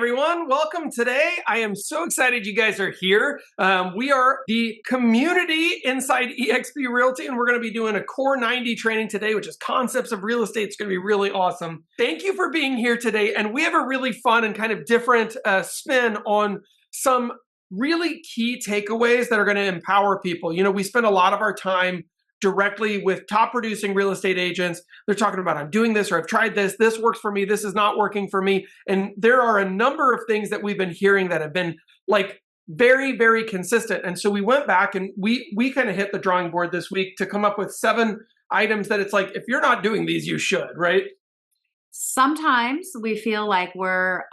everyone. Welcome today. I am so excited you guys are here. We are the community inside eXp Realty, and we're going to be doing a Core 90 training today, which is concepts of real estate. It's going to be really awesome. Thank you for being here today. And we have a really fun and kind of different spin on some really key takeaways that are going to empower people. You know, we spend a lot of our time directly with top producing real estate agents. They're talking about, I'm doing this, or I've tried this, this works for me, this is not working for me. And there are a number of things that we've been hearing that have been like very, very consistent. And so we went back and we kind of hit the drawing board this week to come up with 7 items that it's like, if you're not doing these, you should, right? Sometimes we feel like we're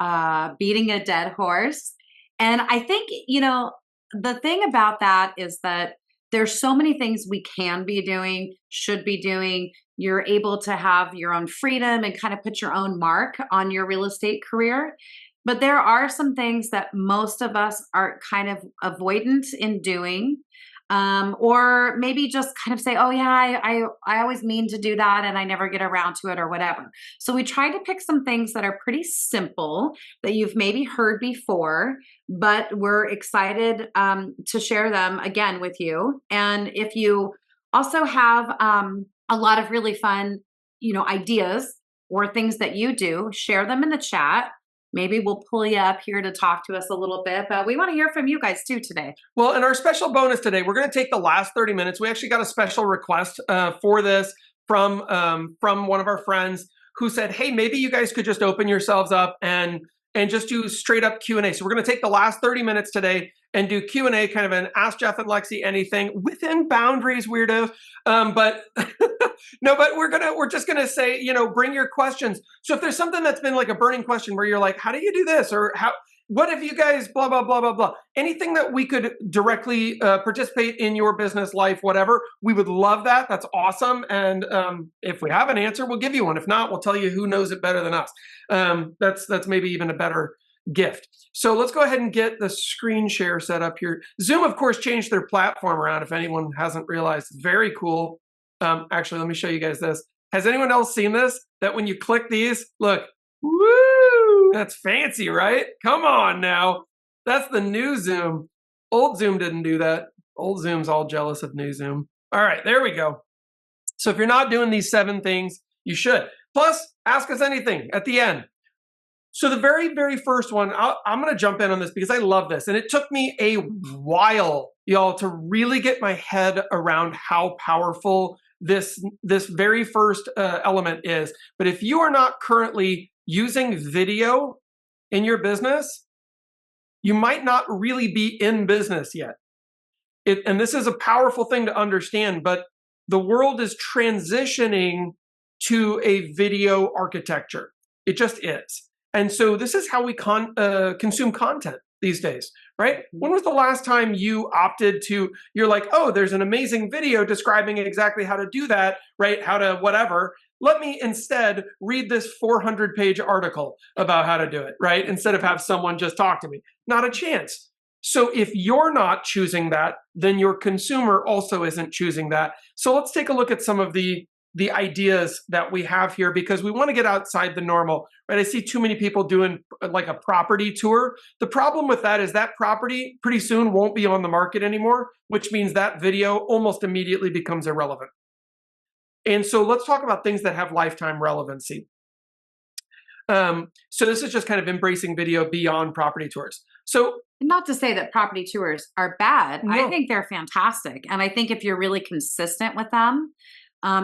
beating a dead horse. And I think, you know, the thing about that is that there's so many things we can be doing, should be doing. You're able to have your own freedom and kind of put your own mark on your real estate career. But there are some things that most of us are kind of avoidant in doing, or maybe just kind of say, oh yeah, I always mean to do that and I never get around to it or whatever. So we tried to pick some things that are pretty simple that you've maybe heard before, but we're excited to share them again with you. And if you also have a lot of really fun, you know, ideas or things that you do, share them in the chat. Maybe we'll pull you up here to talk to us a little bit, but we want to hear from you guys too today. Well, in our special bonus today, we're going to take the last 30 minutes. We actually got a special request for this from one of our friends who said, hey, maybe you guys could just open yourselves up and just do straight up Q&A. So we're going to take the last 30 minutes today and do Q&A, kind of an Ask Jeff and Lexy anything within boundaries, weirdos. But no, but we're just gonna say, you know, bring your questions. So if there's something that's been like a burning question where you're like, how do you do this, or what if you guys blah blah blah blah blah, anything that we could directly participate in your business life, whatever, we would love that. That's awesome. And if we have an answer, we'll give you one. If not, we'll tell you who knows it better than us. That's maybe even a better gift. So let's go ahead and get the screen share set up here. Zoom, of course, changed their platform around. If anyone hasn't realized, it's very cool. Actually, let me show you guys this. Has anyone else seen this? That when you click these, look, woo, that's fancy, right? Come on now. That's the new Zoom. Old Zoom didn't do that. Old Zoom's all jealous of new Zoom. All right, there we go. So if you're not doing these 7 things, you should. Plus, ask us anything at the end. So the very, very first one, I'm going to jump in on this because I love this. And it took me a while, y'all, to really get my head around how powerful this very first element is. But if you are not currently using video in your business, you might not really be in business yet. And this is a powerful thing to understand, but the world is transitioning to a video architecture. It just is. And so this is how we consume content these days, right? When was the last time you opted to, you're like, oh, there's an amazing video describing exactly how to do that, right? How to whatever. Let me instead read this 400-page article about how to do it, right? Instead of have someone just talk to me. Not a chance. So if you're not choosing that, then your consumer also isn't choosing that. So let's take a look at some of the ideas that we have here, because we want to get outside the normal, right? I see too many people doing like a property tour. The problem with that is that property pretty soon won't be on the market anymore, which means that video almost immediately becomes irrelevant. And so let's talk about things that have lifetime relevancy. So this is just kind of embracing video beyond property tours. So not to say that property tours are bad. No. I think they're fantastic. And I think if you're really consistent with them,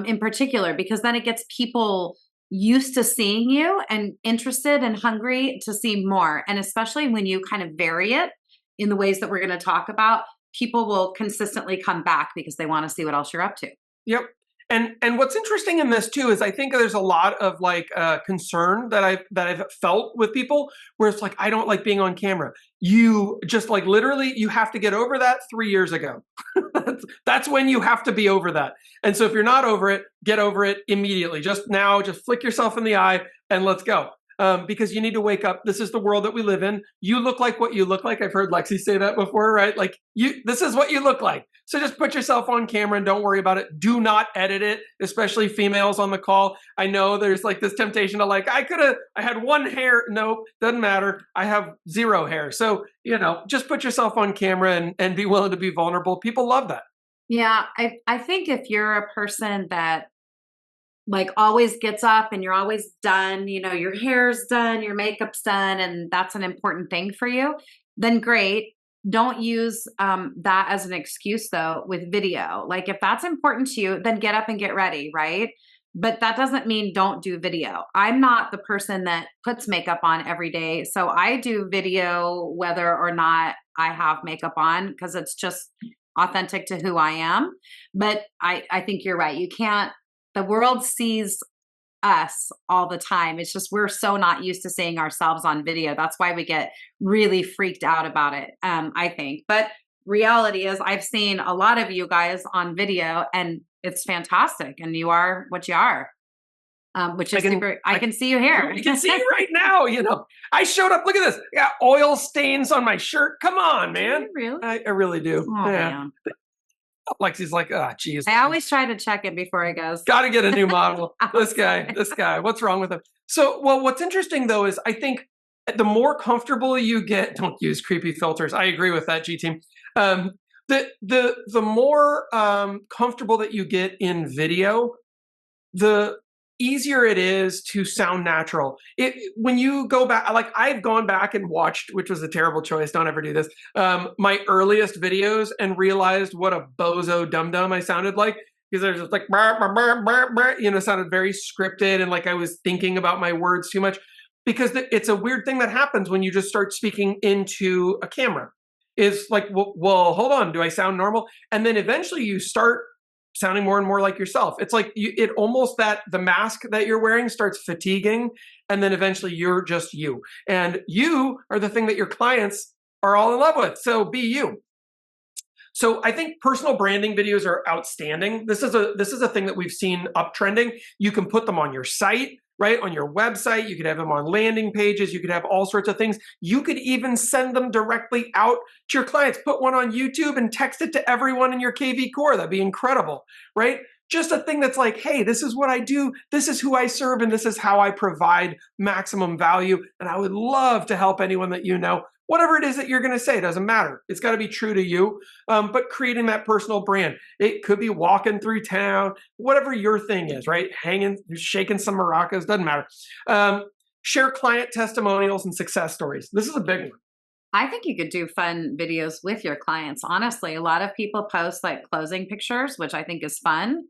in particular, because then it gets people used to seeing you and interested and hungry to see more. And especially when you kind of vary it in the ways that we're going to talk about, people will consistently come back because they want to see what else you're up to. Yep. And what's interesting in this too is I think there's a lot of like concern that I've felt with people where it's like, I don't like being on camera. You just like literally you have to get over that 3 years ago. That's when you have to be over that. And so if you're not over it, get over it immediately. Just now, just flick yourself in the eye and let's go. because you need to wake up. This is the world that we live in. You look like what you look like. I've heard Lexy say that before, right? Like this is what you look like. So just put yourself on camera and don't worry about it. Do not edit it, especially females on the call. I know there's like this temptation to like, I had one hair. Nope, doesn't matter. I have 0 hair. So, just put yourself on camera and be willing to be vulnerable. People love that. Yeah. I think if you're a person that like always gets up and you're always done, your hair's done, your makeup's done, and that's an important thing for you, then great. Don't use that as an excuse though with video. Like if that's important to you, then get up and get ready, right? But that doesn't mean don't do video. I'm not the person that puts makeup on every day. So I do video whether or not I have makeup on because it's just authentic to who I am. But I think you're right. You can't, the world sees us all the time. It's just we're so not used to seeing ourselves on video. That's why we get really freaked out about it, I think. But reality is I've seen a lot of you guys on video and it's fantastic. And you are what you are, which is super. I can see you here. I can see you right now. I showed up. Look at this. I got oil stains on my shirt. Come on, man. Really? I really do. Oh, yeah. man. Lexi's like, geez. I always try to check it before he goes. Got to get a new model. This guy, what's wrong with him? So, well, what's interesting though is I think the more comfortable you get, don't use creepy filters. I agree with that, G team. The more comfortable that you get in video, the easier it is to sound natural. When you go back, like I've gone back and watched, which was a terrible choice, don't ever do this, my earliest videos and realized what a bozo dum-dum I sounded like, because I was just like, bah, bah, bah, bah, bah, sounded very scripted and like I was thinking about my words too much, because it's a weird thing that happens when you just start speaking into a camera. Is like, well, hold on, do I sound normal? And then eventually you start sounding more and more like yourself. It's like the mask that you're wearing starts fatiguing, and then eventually you're just you. And you are the thing that your clients are all in love with. So be you. So I think personal branding videos are outstanding. This is a thing that we've seen uptrending. You can put them on your site, right? On your website, you could have them on landing pages. You could have all sorts of things. You could even send them directly out to your clients. Put one on YouTube and text it to everyone in your KV core. That'd be incredible, right? Just a thing that's like, hey, this is what I do. This is who I serve. And this is how I provide maximum value. And I would love to help anyone that you know. Whatever it is that you're going to say, doesn't matter. It's got to be true to you, but creating that personal brand. It could be walking through town, whatever your thing is, right? Shaking some maracas, doesn't matter. Share client testimonials and success stories. This is a big one. I think you could do fun videos with your clients. Honestly, a lot of people post like closing pictures, which I think is fun.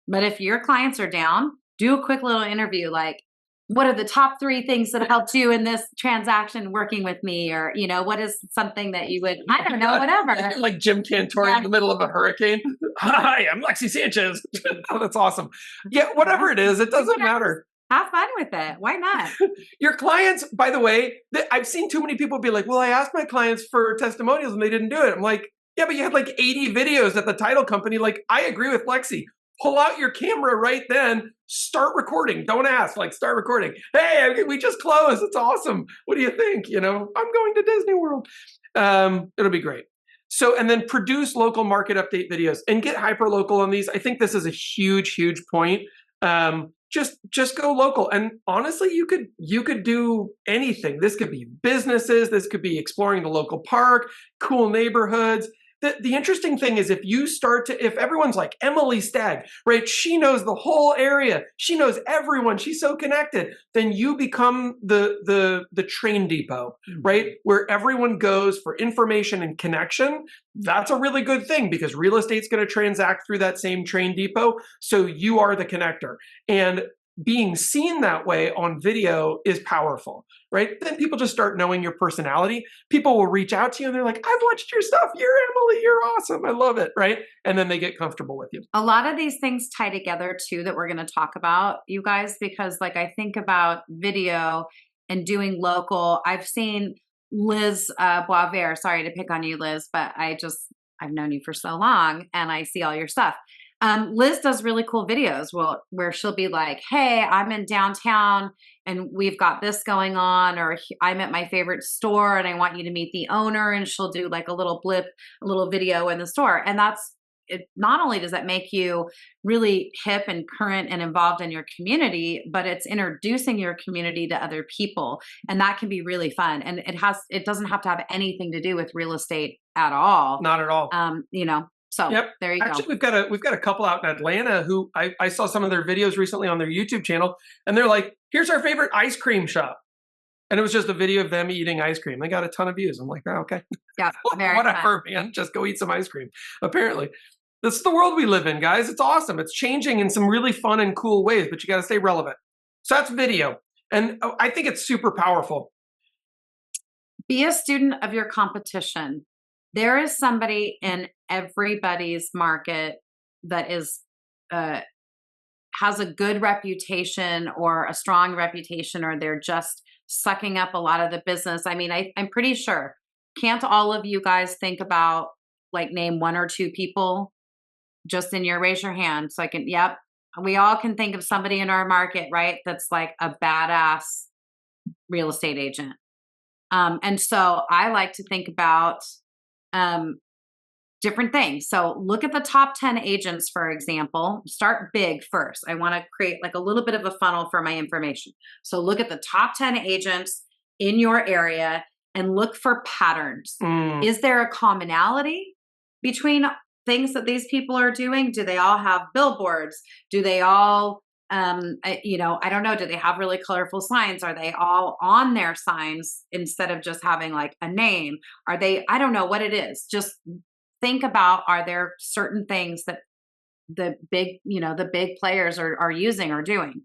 But if your clients are down, do a quick little interview like, what are the top 3 things that helped you in this transaction working with me? Or, what is something that you would, I don't know, whatever. Like Jim Cantor in the middle of a hurricane. Hi, I'm Lexy Sanchez. Oh, that's awesome. Yeah, whatever it is, it doesn't matter. Have fun with it. Why not? Your clients, by the way, I've seen too many people be like, well, I asked my clients for testimonials and they didn't do it. I'm like, yeah, but you had like 80 videos at the title company. Like, I agree with Lexy. Pull out your camera right then, start recording. Don't ask, like start recording. Hey, we just closed. It's awesome. What do you think? I'm going to Disney World. It'll be great. So, and then produce local market update videos and get hyper local on these. I think this is a huge, huge point. Just go local. And honestly, you could do anything. This could be businesses. This could be exploring the local park, cool neighborhoods. The interesting thing is if everyone's like Emily Stagg, right? She knows the whole area. She knows everyone. She's so connected. Then you become the train depot, right? Where everyone goes for information and connection. That's a really good thing because real estate's going to transact through that same train depot. So you are the connector. And being seen that way on video is powerful, right? Then people just start knowing your personality. People will reach out to you and they're like, I've watched your stuff. You're Emily. You're awesome. I love it, right? And then they get comfortable with you. A lot of these things tie together too that we're going to talk about, you guys, because like I think about video and doing local. I've seen Liz Boisvert, sorry to pick on you, Liz, but I've known you for so long and I see all your stuff. Liz does really cool videos where she'll be like, hey, I'm in downtown and we've got this going on, or I'm at my favorite store and I want you to meet the owner. And she'll do like a little blip, a little video in the store. And that's it. Not only does that make you really hip and current and involved in your community, but it's introducing your community to other people. And that can be really fun. And it doesn't have to have anything to do with real estate at all. Not at all. So yep. There you Actually, go. we've got a couple out in Atlanta who I saw some of their videos recently on their YouTube channel, and they're like, here's our favorite ice cream shop. And it was just a video of them eating ice cream. They got a ton of views. I'm like, oh, okay. Yeah, whatever, man. Just go eat some ice cream. Apparently. This is the world we live in, guys. It's awesome. It's changing in some really fun and cool ways, but you got to stay relevant. So that's video. And I think it's super powerful. Be a student of your competition. There is somebody in everybody's market that is has a good reputation or a strong reputation, or they're just sucking up a lot of the business. I mean, I'm pretty sure. Can't all of you guys think about, like, name one or two people just in your, raise your hand so I can, yep. We all can think of somebody in our market, right? That's like a badass real estate agent. And so I like to think about different things. So look at the top 10 agents, for example. Start big first. I want to create like a little bit of a funnel for my information. So look at the top 10 agents in your area and look for patterns. Is there a commonality between things that these people are doing? Do they all have billboards? Do they all, I don't know, do they have really colorful signs? Are they all on their signs instead of just having like a name? Are they, I don't know what it is. Just think about, are there certain things that the big players are using or doing?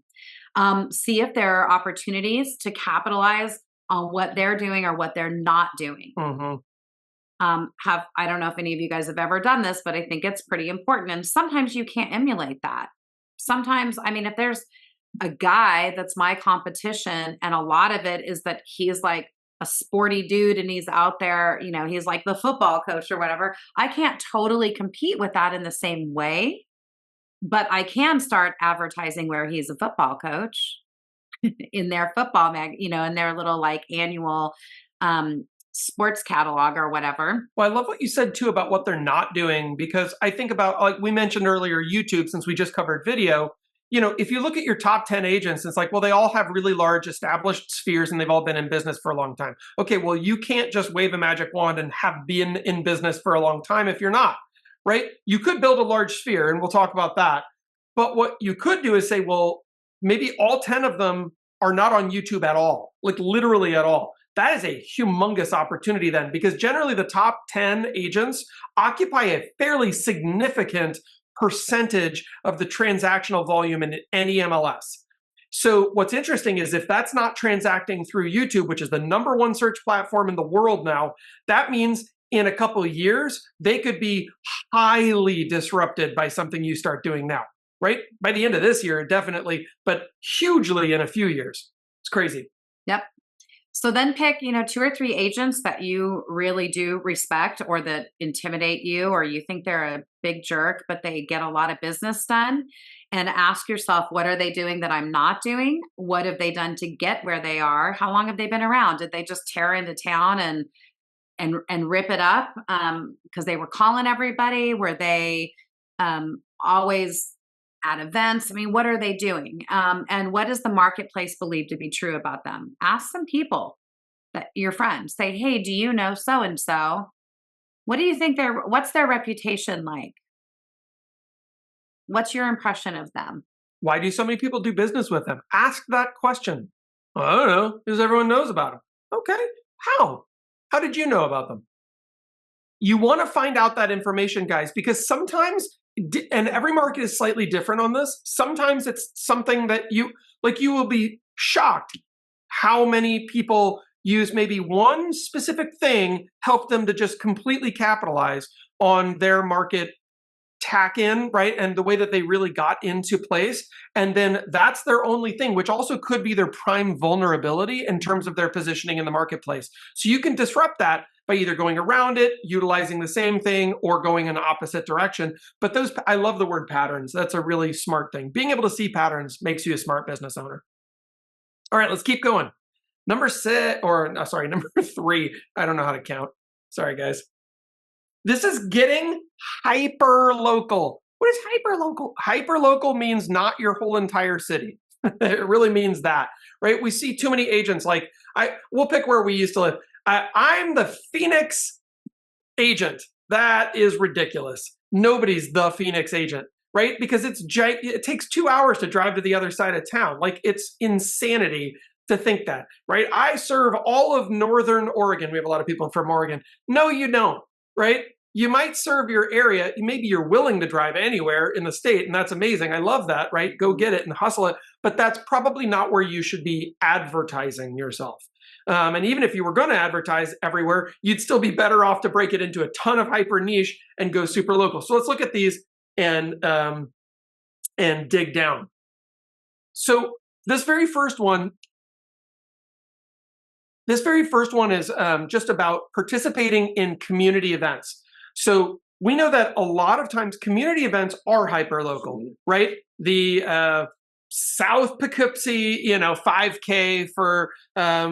See if there are opportunities to capitalize on what they're doing or what they're not doing. I don't know if any of you guys have ever done this, but I think it's pretty important. And sometimes you can't emulate that. Sometimes, I mean, if there's a guy that's my competition and a lot of it is that he's like a sporty dude and he's out there, he's like the football coach or whatever, I can't totally compete with that in the same way, but I can start advertising where he's a football coach in their football in their little like annual sports catalog or whatever. Well, I love what you said too about what they're not doing, because I think about, like we mentioned earlier, YouTube, since we just covered video. If you look at your top 10 agents, it's like, well, they all have really large established spheres and they've all been in business for a long time. Okay, well, you can't just wave a magic wand and have been in business for a long time if you're not, right? You could build a large sphere, and we'll talk about that. But what you could do is say, well, maybe all 10 of them are not on YouTube at all, like literally at all. That is a humongous opportunity then, because generally the top 10 agents occupy a fairly significant percentage of the transactional volume in any MLS. So what's interesting is if that's not transacting through YouTube, which is the #1 search platform in the world now, that means in a couple of years, they could be highly disrupted by something you start doing now, right? By the end of this year, definitely, but hugely in a few years. It's crazy. Yep. So then pick, 2 or 3 agents that you really do respect or that intimidate you, or you think they're a big jerk, but they get a lot of business done, and ask yourself, what are they doing that I'm not doing? What have they done to get where they are? How long have they been around? Did they just tear into town and rip it up because they were calling everybody? Were they always at events? I mean, what are they doing? And what does the marketplace believe to be true about them? Ask some people, that your friends. Say, hey, do you know so-and-so? What do you think what's their reputation like? What's your impression of them? Why do so many people do business with them? Ask that question. Well, I don't know, because everyone knows about them. Okay, how? How did you know about them? You want to find out that information, guys, because sometimes, and every market is slightly different on this, sometimes it's something that you will be shocked how many people use maybe one specific thing, help them to just completely capitalize on their market tack in, right? And the way that they really got into place. And then that's their only thing, which also could be their prime vulnerability in terms of their positioning in the marketplace. So you can disrupt that by either going around it, utilizing the same thing, or going in the opposite direction. But those, I love the word patterns. That's a really smart thing. Being able to see patterns makes you a smart business owner. All right, let's keep going. Number 3. I don't know how to count. Sorry, guys. This is getting hyper local. What is hyper local? Hyper local means not your whole entire city. It really means that, right? We see too many agents like, we'll pick where we used to live. I'm the Phoenix agent. That is ridiculous. Nobody's the Phoenix agent, right? Because it takes 2 hours to drive to the other side of town. Like, it's insanity to think that, right? I serve all of Northern Oregon. We have a lot of people from Oregon. No, you don't, right? You might serve your area. Maybe you're willing to drive anywhere in the state, and that's amazing. I love that, right? Go get it and hustle it. But that's probably not where you should be advertising yourself. And even if you were going to advertise everywhere, you'd still be better off to break it into a ton of hyper niche and go super local. So let's look at these and dig down. So this very first one is just about participating in community events. So we know that a lot of times community events are hyper local, right? The South Poughkeepsie, 5K for, I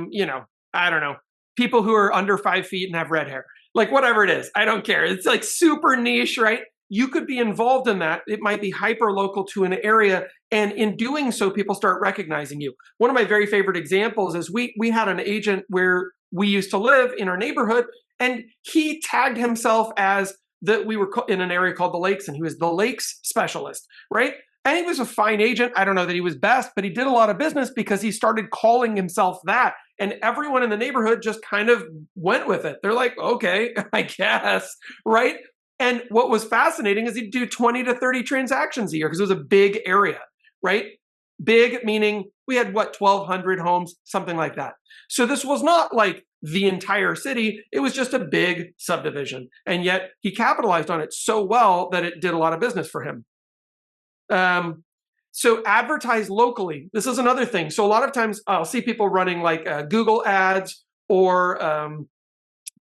don't know, people who are under 5 feet and have red hair, like whatever it is. I don't care. It's like super niche, right? You could be involved in that. It might be hyper local to an area. And in doing so, people start recognizing you. One of my very favorite examples is we had an agent where we used to live in our neighborhood, and he tagged himself as we were in an area called the Lakes, and he was the Lakes specialist, right? And he was a fine agent. I don't know that he was best, but he did a lot of business because he started calling himself that. And everyone in the neighborhood just kind of went with it. They're like, okay, I guess, right? And what was fascinating is he'd do 20 to 30 transactions a year because it was a big area, right? Big meaning we had 1,200 homes, something like that. So this was not like the entire city. It was just a big subdivision. And yet he capitalized on it so well that it did a lot of business for him. So advertise locally. This is another thing. So a lot of times I'll see people running like Google ads or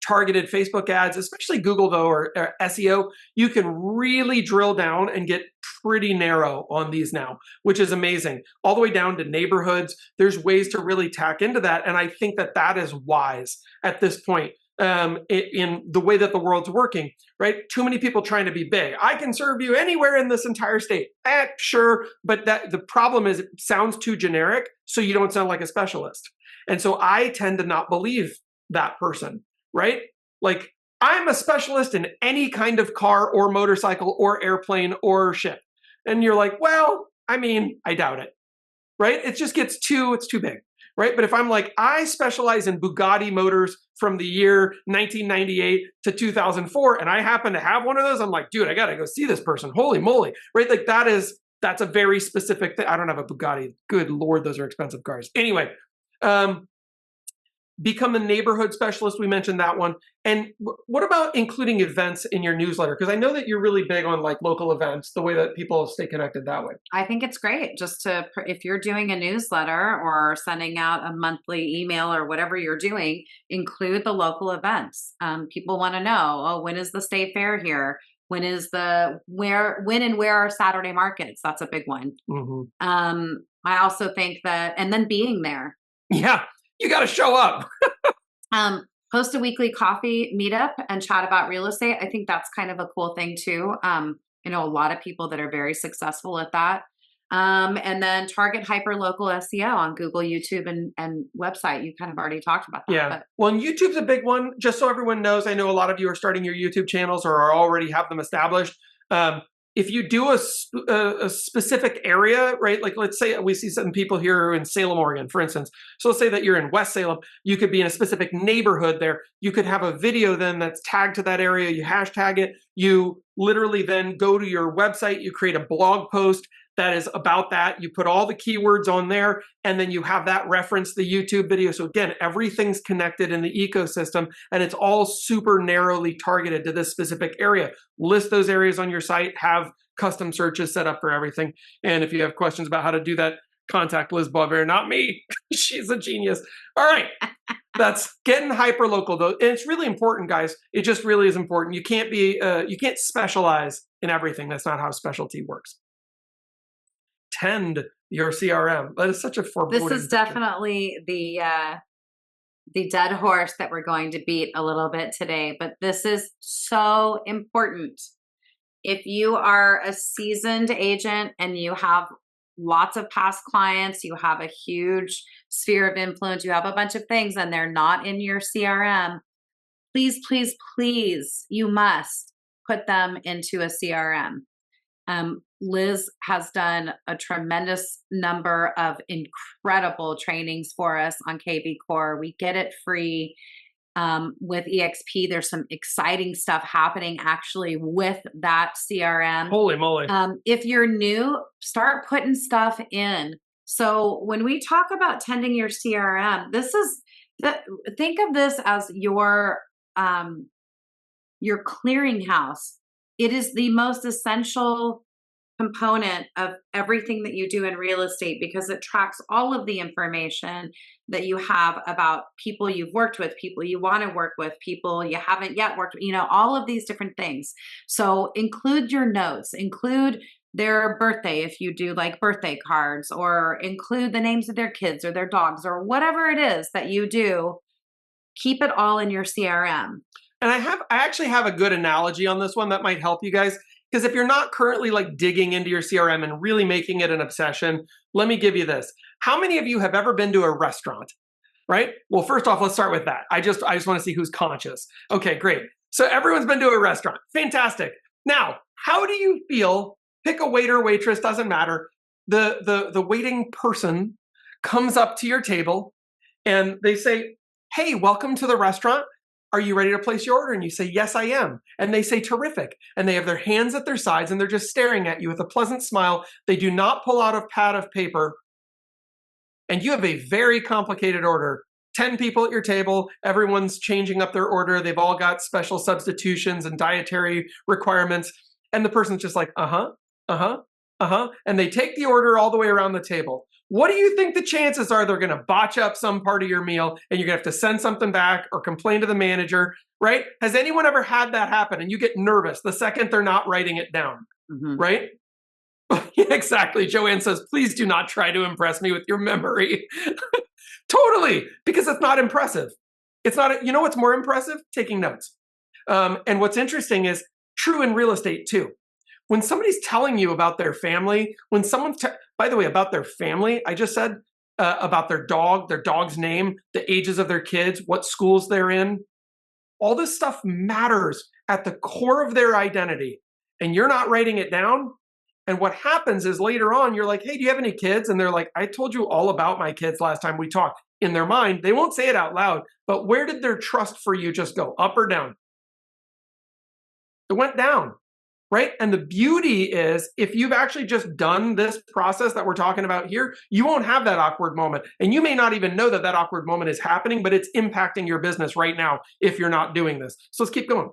targeted Facebook ads, especially Google though, or SEO. You can really drill down and get pretty narrow on these now, which is amazing. All the way down to neighborhoods. There's ways to really tack into that. And I think that that is wise at this point. In the way that the world's working, right? Too many people trying to be big. I can serve you anywhere in this entire state. Sure, but the problem is it sounds too generic, so you don't sound like a specialist. And so I tend to not believe that person, right? Like, I'm a specialist in any kind of car or motorcycle or airplane or ship. And you're like, well, I mean, I doubt it, right? It just gets it's too big. Right? But if I'm like, I specialize in Bugatti motors from the year 1998 to 2004, and I happen to have one of those, I'm like, dude, I got to go see this person. Holy moly. Right? Like that's a very specific thing. I don't have a Bugatti. Good Lord, those are expensive cars. Anyway, become a neighborhood specialist. We mentioned that one. And what about including events in your newsletter? Because I know that you're really big on like local events, the way that people stay connected that way. I think it's great just if you're doing a newsletter or sending out a monthly email or whatever you're doing, include the local events. People want to know, oh, when is the state fair here? When and where are Saturday markets? That's a big one. Mm-hmm. I also think that, and then being there. Yeah. You got to show up. Host a weekly coffee meetup and chat about real estate. I think that's kind of a cool thing too. I know a lot of people that are very successful at that. And then target hyper local SEO on Google, YouTube, and website. You kind of already talked about that. Yeah. But. Well, and YouTube's a big one. Just so everyone knows, I know a lot of you are starting your YouTube channels or are already have them established. If you do a specific area, right? Like let's say we see some people here in Salem, Oregon, for instance. So let's say that you're in West Salem. You could be in a specific neighborhood there. You could have a video then that's tagged to that area. You hashtag it. You literally then go to your website. You create a blog post that is about that. You put all the keywords on there, and then you have that reference the YouTube video. So again, everything's connected in the ecosystem, and it's all super narrowly targeted to this specific area. List those areas on your site, have custom searches set up for everything. And if you have questions about how to do that, contact Liz Boisvert, not me. She's a genius. All right. That's getting hyper local though. And it's really important, guys. It just really is important. You can't specialize in everything. That's not how specialty works. Tend your CRM. That is such a foreboding. This is definitely the dead horse that we're going to beat a little bit today, but this is so important. If you are a seasoned agent and you have lots of past clients, you have a huge sphere of influence, you have a bunch of things and they're not in your CRM, please, please, please, you must put them into a CRM. Liz has done a tremendous number of incredible trainings for us on KV Core. We get it free. With EXP, there's some exciting stuff happening actually with that CRM. Holy moly. If you're new, start putting stuff in. So when we talk about tending your CRM, think of this as your clearinghouse. It is the most essential component of everything that you do in real estate because it tracks all of the information that you have about people you've worked with, people you want to work with, people you haven't yet worked with, all of these different things. So include your notes, include their birthday if you do like birthday cards, or include the names of their kids or their dogs or whatever it is that you do. Keep it all in your CRM. And I actually have a good analogy on this one that might help you guys. Because if you're not currently like digging into your CRM and really making it an obsession, let me give you this. How many of you have ever been to a restaurant, right? Well, first off, let's start with that. I just want to see who's conscious. Okay, great. So everyone's been to a restaurant. Fantastic. Now, how do you feel? Pick a waiter, waitress, doesn't matter. The waiting person comes up to your table and they say, "Hey, welcome to the restaurant. Are you ready to place your order?" And you say, "Yes, I am." And they say, "Terrific." And they have their hands at their sides and they're just staring at you with a pleasant smile. They do not pull out a pad of paper. And you have a very complicated order. 10 people at your table, everyone's changing up their order. They've all got special substitutions and dietary requirements. And the person's just like, and they take the order all the way around the table. What do you think the chances are they're going to botch up some part of your meal and you're going to have to send something back or complain to the manager, right? Has anyone ever had that happen and you get nervous the second they're not writing it down, right? Exactly. Joanne says, "Please do not try to impress me with your memory." Totally, because it's not impressive. It's not, what's more impressive? Taking notes. And what's interesting is true in real estate too. When somebody's telling you about their family, when someone's, by the way, about their family, I just said about their dog's name, the ages of their kids, what schools they're in, all this stuff matters at the core of their identity. And you're not writing it down. And what happens is later on, you're like, "Hey, do you have any kids?" And they're like, "I told you all about my kids last time we talked." In their mind, they won't say it out loud, but where did their trust for you just go? Up or down? It went down. Right? And the beauty is if you've actually just done this process that we're talking about here, you won't have that awkward moment. And you may not even know that that awkward moment is happening, but it's impacting your business right now if you're not doing this. So let's keep going.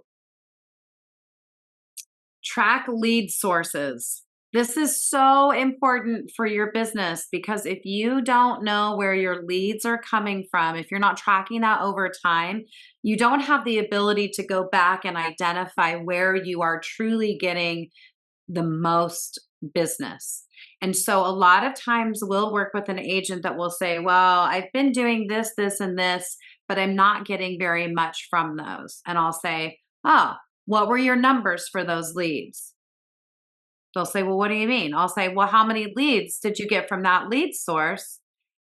Track lead sources. This is so important for your business because if you don't know where your leads are coming from, if you're not tracking that over time, you don't have the ability to go back and identify where you are truly getting the most business. And so a lot of times we'll work with an agent that will say, "Well, I've been doing this, this, and this, but I'm not getting very much from those." And I'll say, "Oh, what were your numbers for those leads?" They'll say, "Well, what do you mean?" I'll say, "Well, how many leads did you get from that lead source?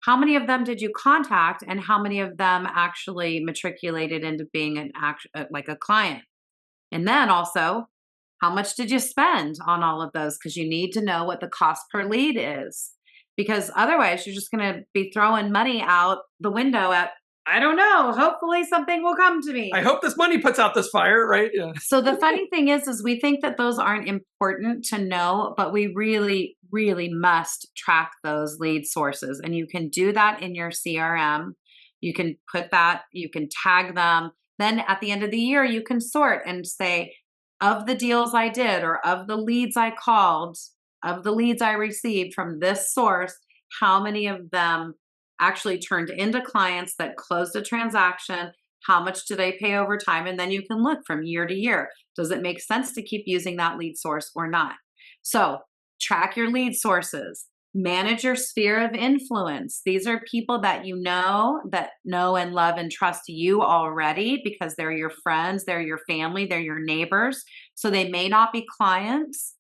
How many of them did you contact? And how many of them actually matriculated into being like a client? And then also, how much did you spend on all of those? Because you need to know what the cost per lead is. Because otherwise, you're just going to be throwing money out the window at I don't know. Hopefully something will come to me. I hope this money puts out this fire, right? Yeah. So the funny thing is we think that those aren't important to know, but we really, really must track those lead sources. And you can do that in your CRM. You can put that, you can tag them. Then at the end of the year, you can sort and say, of the deals I did, or of the leads I called, of the leads I received from this source, how many of them actually turned into clients that closed a transaction? How much do they pay over time? And then you can look from year to year. Does it make sense to keep using that lead source or not? So track your lead sources, manage your sphere of influence. These are people that that know and love and trust you already because they're your friends, they're your family, they're your neighbors. So they may not be clients,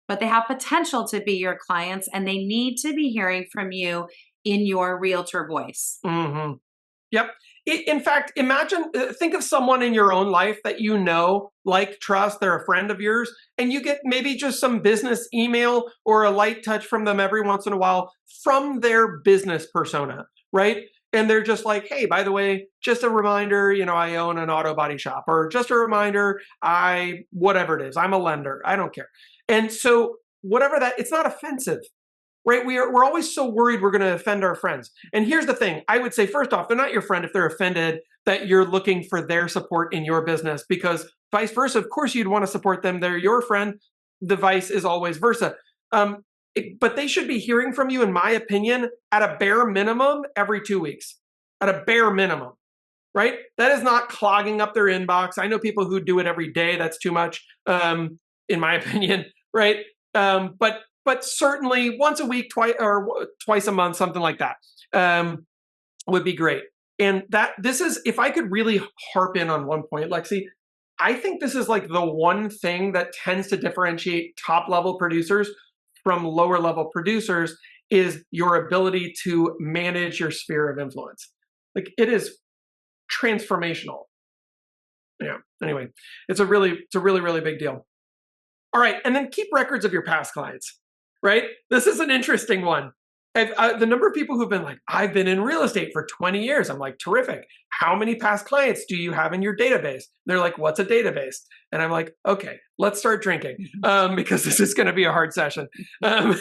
but they have potential to be your clients, and they need to be hearing from you in your realtor voice. Mm-hmm. Yep. In fact, imagine, think of someone in your own life that you know, like, trust, they're a friend of yours, and you get maybe just some business email or a light touch from them every once in a while from their business persona, right? And they're just like, hey, by the way, just a reminder, I own an auto body shop, or just a reminder, whatever it is, I'm a lender, I don't care. And so whatever that, it's not offensive. Right? We're always so worried we're going to offend our friends. And here's the thing. I would say, first off, they're not your friend if they're offended that you're looking for their support in your business, because vice versa, of course, you'd want to support them. They're your friend. The vice is always versa. But they should be hearing from you, in my opinion, at a bare minimum every 2 weeks, at a bare minimum, right? That is not clogging up their inbox. I know people who do it every day. That's too much, in my opinion, right? But certainly once a week, twice a month, something like that, would be great. And this is, if I could really harp in on one point, Lexy, I think this is like the one thing that tends to differentiate top level producers from lower level producers, is your ability to manage your sphere of influence. Like, it is transformational. Yeah. Anyway, it's a really, really big deal. All right. And then keep records of your past clients. Right? This is an interesting one. The number of people who've been like, I've been in real estate for 20 years. I'm like, terrific. How many past clients do you have in your database? They're like, what's a database? And I'm like, okay, let's start drinking, because this is going to be a hard session. Right?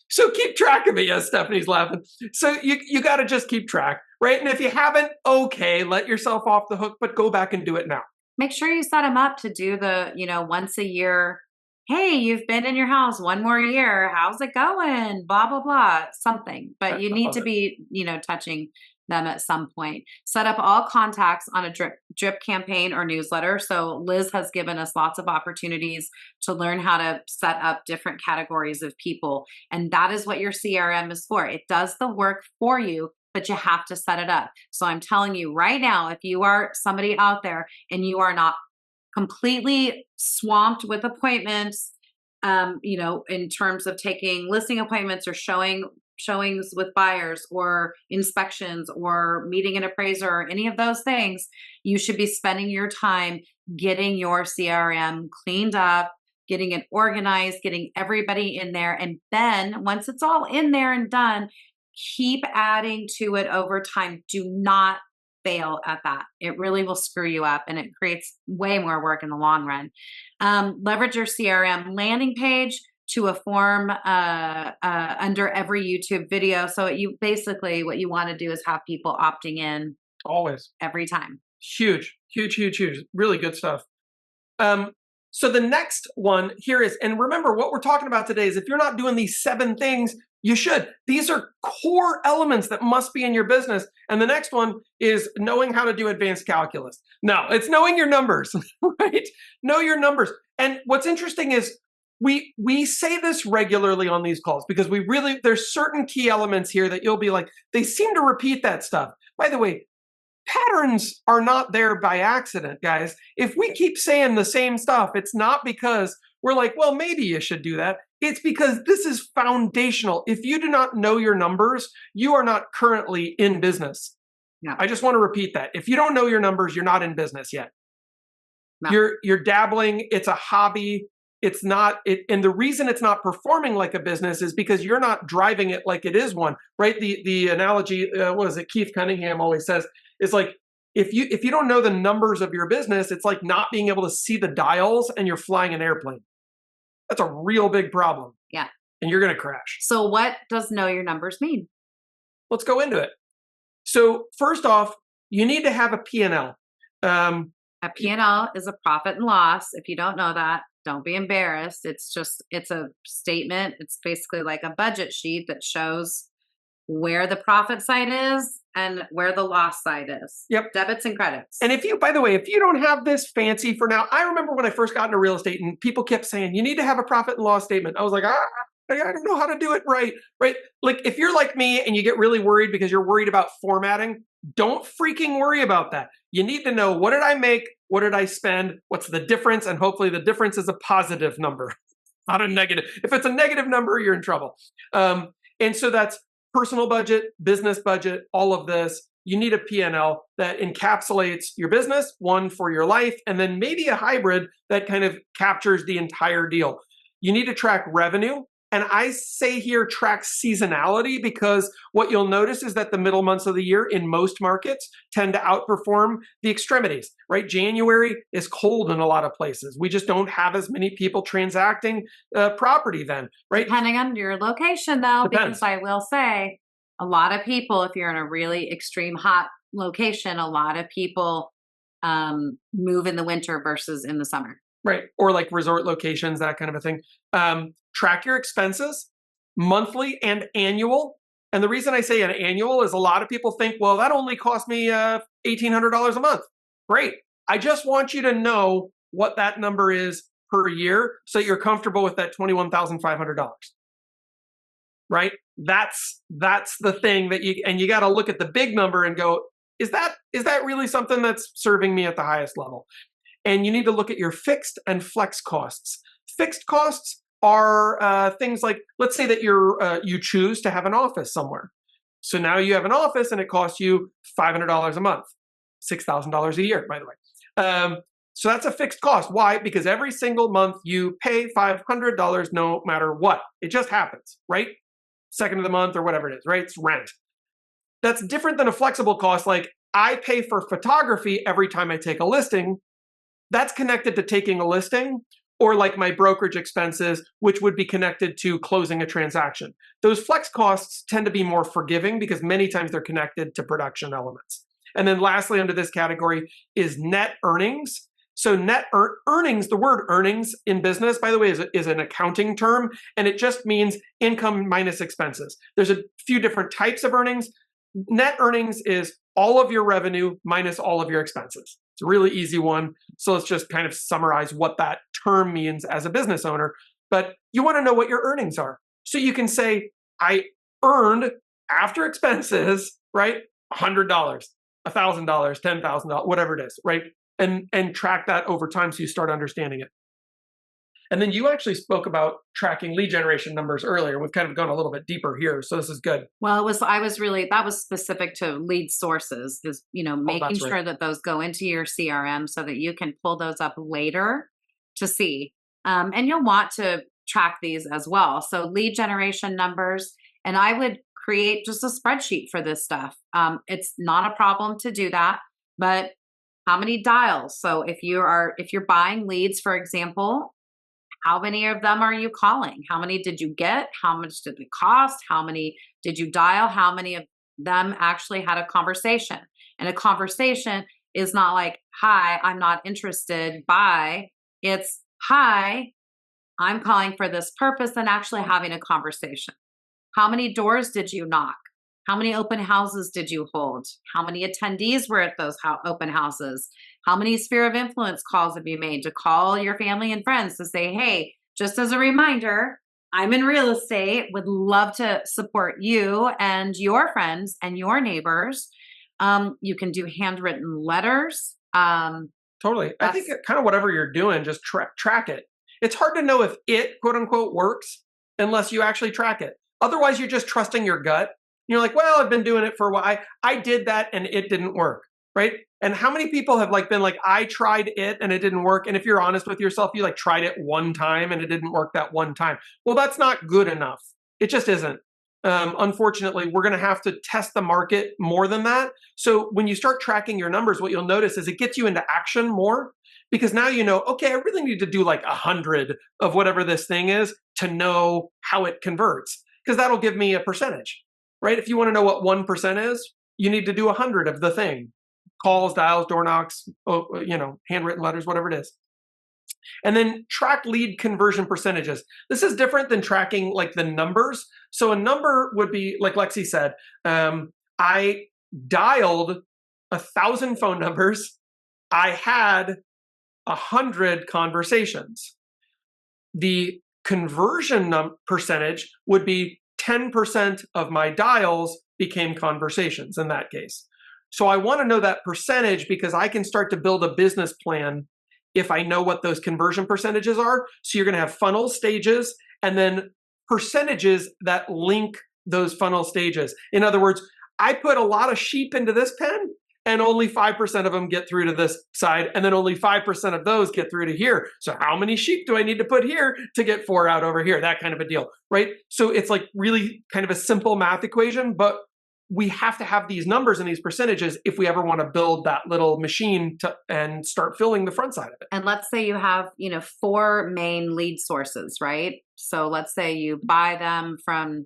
So keep track of it. Yes, Stephanie's laughing. So you got to just keep track, right? And if you haven't, okay, let yourself off the hook, but go back and do it now. Make sure you set them up to do the, once a year. Hey, you've been in your house one more year. How's it going? Blah, blah, blah, something. But you need to be, touching them at some point. Set up all contacts on a drip campaign or newsletter. So Liz has given us lots of opportunities to learn how to set up different categories of people. And that is what your CRM is for. It does the work for you, but you have to set it up. So I'm telling you right now, if you are somebody out there and you are not completely swamped with appointments, in terms of taking listing appointments or showings with buyers or inspections or meeting an appraiser or any of those things, you should be spending your time getting your CRM cleaned up, getting it organized, getting everybody in there. And then once it's all in there and done, keep adding to it over time. Do not fail at that. It really will screw you up, and it creates way more work in the long run. Leverage your CRM landing page to a form under every YouTube video. So you basically, what you want to do is have people opting in always, every time. Huge. Really good stuff. So the next one here is, and remember what we're talking about today is, if you're not doing these 7 things, you should. These are core elements that must be in your business. And the next one is knowing how to do advanced calculus. No, it's knowing your numbers, right? Know your numbers. And what's interesting is we say this regularly on these calls, because there's certain key elements here that you'll be like, they seem to repeat that stuff. By the way, patterns are not there by accident, guys. If we keep saying the same stuff, it's not because we're like, well, maybe you should do that. It's because this is foundational. If you do not know your numbers, you are not currently in business. No. I just want to repeat that. If you don't know your numbers, you're not in business yet. No. You're dabbling. It's a hobby. it's not, and the reason it's not performing like a business is because you're not driving it like it is one, right? The analogy, what was it, Keith Cunningham always says, is like, if you don't know the numbers of your business, it's like not being able to see the dials and you're flying an airplane. That's a real big problem. Yeah. And you're going to crash. So what does know your numbers mean? Let's go into it. So first off, you need to have a P&L. A P&L is a profit and loss. If you don't know that, don't be embarrassed. It's a statement. It's basically like a budget sheet that shows where the profit side is and where the loss side is. Yep. Debits and credits. And by the way, if you don't have this fancy for now, I remember when I first got into real estate and people kept saying, you need to have a profit and loss statement. I was like, I don't know how to do it right? Like if you're like me and you get really worried because you're worried about formatting, don't freaking worry about that. You need to know, what did I make? What did I spend? What's the difference? And hopefully the difference is a positive number, not a negative. If it's a negative number, you're in trouble. And so that's personal budget, business budget, all of this. You need a P&L that encapsulates your business, one for your life, and then maybe a hybrid that kind of captures the entire deal. You need to track revenue. And I say here, track seasonality, because what you'll notice is that the middle months of the year in most markets tend to outperform the extremities, right? January is cold in a lot of places. We just don't have as many people transacting property then, right? Depending on your location though, Depends. because I will say a lot of people, if you're in a really extreme hot location, a lot of people move in the winter versus in the summer. Right. Or like resort locations, that kind of a thing. Track your expenses, monthly and annual. And the reason I say an annual is a lot of people think, well, that only cost me $1,800 a month. Great. I just want you to know what that number is per year so that you're comfortable with that $21,500. Right? That's the thing that you got to look at the big number and go, is that really something that's serving me at the highest level? And you need to look at your fixed and flex costs. Fixed costs are things like, let's say that you choose to have an office somewhere. So now you have an office and it costs you $500 a month, $6,000 a year, by the way. So that's a fixed cost. Why? Because every single month you pay $500 no matter what. It just happens, right? Second of the month or whatever it is, right? It's rent. That's different than a flexible cost. Like I pay for photography every time I take a listing. That's connected to taking a listing, or like my brokerage expenses, which would be connected to closing a transaction. Those flex costs tend to be more forgiving because many times they're connected to production elements. And then lastly, under this category is net earnings. So net earnings, the word earnings in business, by the way, is an accounting term, and it just means income minus expenses. There's a few different types of earnings. Net earnings is all of your revenue minus all of your expenses. It's a really easy one. So let's just kind of summarize what that term means as a business owner. But you want to know what your earnings are. So you can say, I earned after expenses, right? $100, $1,000, $10,000, whatever it is, right? And track that over time so you start understanding it. And then you actually spoke about tracking lead generation numbers earlier. We've kind of gone a little bit deeper here, so this is good. Well, that was specific to lead sources, is, making sure that those go into your CRM so that you can pull those up later to see. And you'll want to track these as well. So lead generation numbers, and I would create just a spreadsheet for this stuff. It's not a problem to do that, but how many dials? So if you're buying leads, for example, how many of them are you calling? How many did you get? How much did it cost? How many did you dial? How many of them actually had a conversation? And a conversation is not like, hi, I'm not interested, bye. It's, hi, I'm calling for this purpose, and actually having a conversation. How many doors did you knock? How many open houses did you hold? How many attendees were at those open houses? How many sphere of influence calls have you made to call your family and friends to say, hey, just as a reminder, I'm in real estate, would love to support you and your friends and your neighbors. You can do handwritten letters. Totally. I think kind of whatever you're doing, just track it. It's hard to know if it, quote unquote, works unless you actually track it. Otherwise, you're just trusting your gut. You're like, well, I've been doing it for a while. I did that and it didn't work, right? And how many people have like been like, I tried it and it didn't work. And if you're honest with yourself, you like tried it one time and it didn't work that one time. Well, that's not good enough. It just isn't. Unfortunately, we're going to have to test the market more than that. So when you start tracking your numbers, what you'll notice is it gets you into action more, because now you know, okay, I really need to do like 100 of whatever this thing is to know how it converts, because that'll give me a percentage, right? If you want to know what 1% is, you need to do 100 of the thing. Calls, dials, door knocks, handwritten letters, whatever it is. And then track lead conversion percentages. This is different than tracking like the numbers. So a number would be, like Lexy said, I dialed 1,000 phone numbers. I had 100 conversations. The conversion percentage would be 10% of my dials became conversations in that case. So I want to know that percentage because I can start to build a business plan if I know what those conversion percentages are. So you're going to have funnel stages and then percentages that link those funnel stages. In other words, I put a lot of sheep into this pen and only 5% of them get through to this side, and then only 5% of those get through to here. So how many sheep do I need to put here to get 4 out over here? That kind of a deal, right? So it's like really kind of a simple math equation, but we have to have these numbers and these percentages if we ever want to build that little machine and start filling the front side of it. And let's say you have, 4 main lead sources, right? So let's say you buy them from,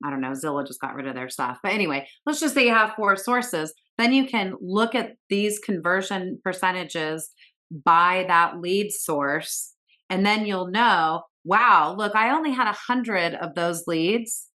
I don't know, Zillow just got rid of their stuff. But anyway, let's just say you have 4 sources. Then you can look at these conversion percentages by that lead source. And then you'll know, wow, look, I only had 100 of those leads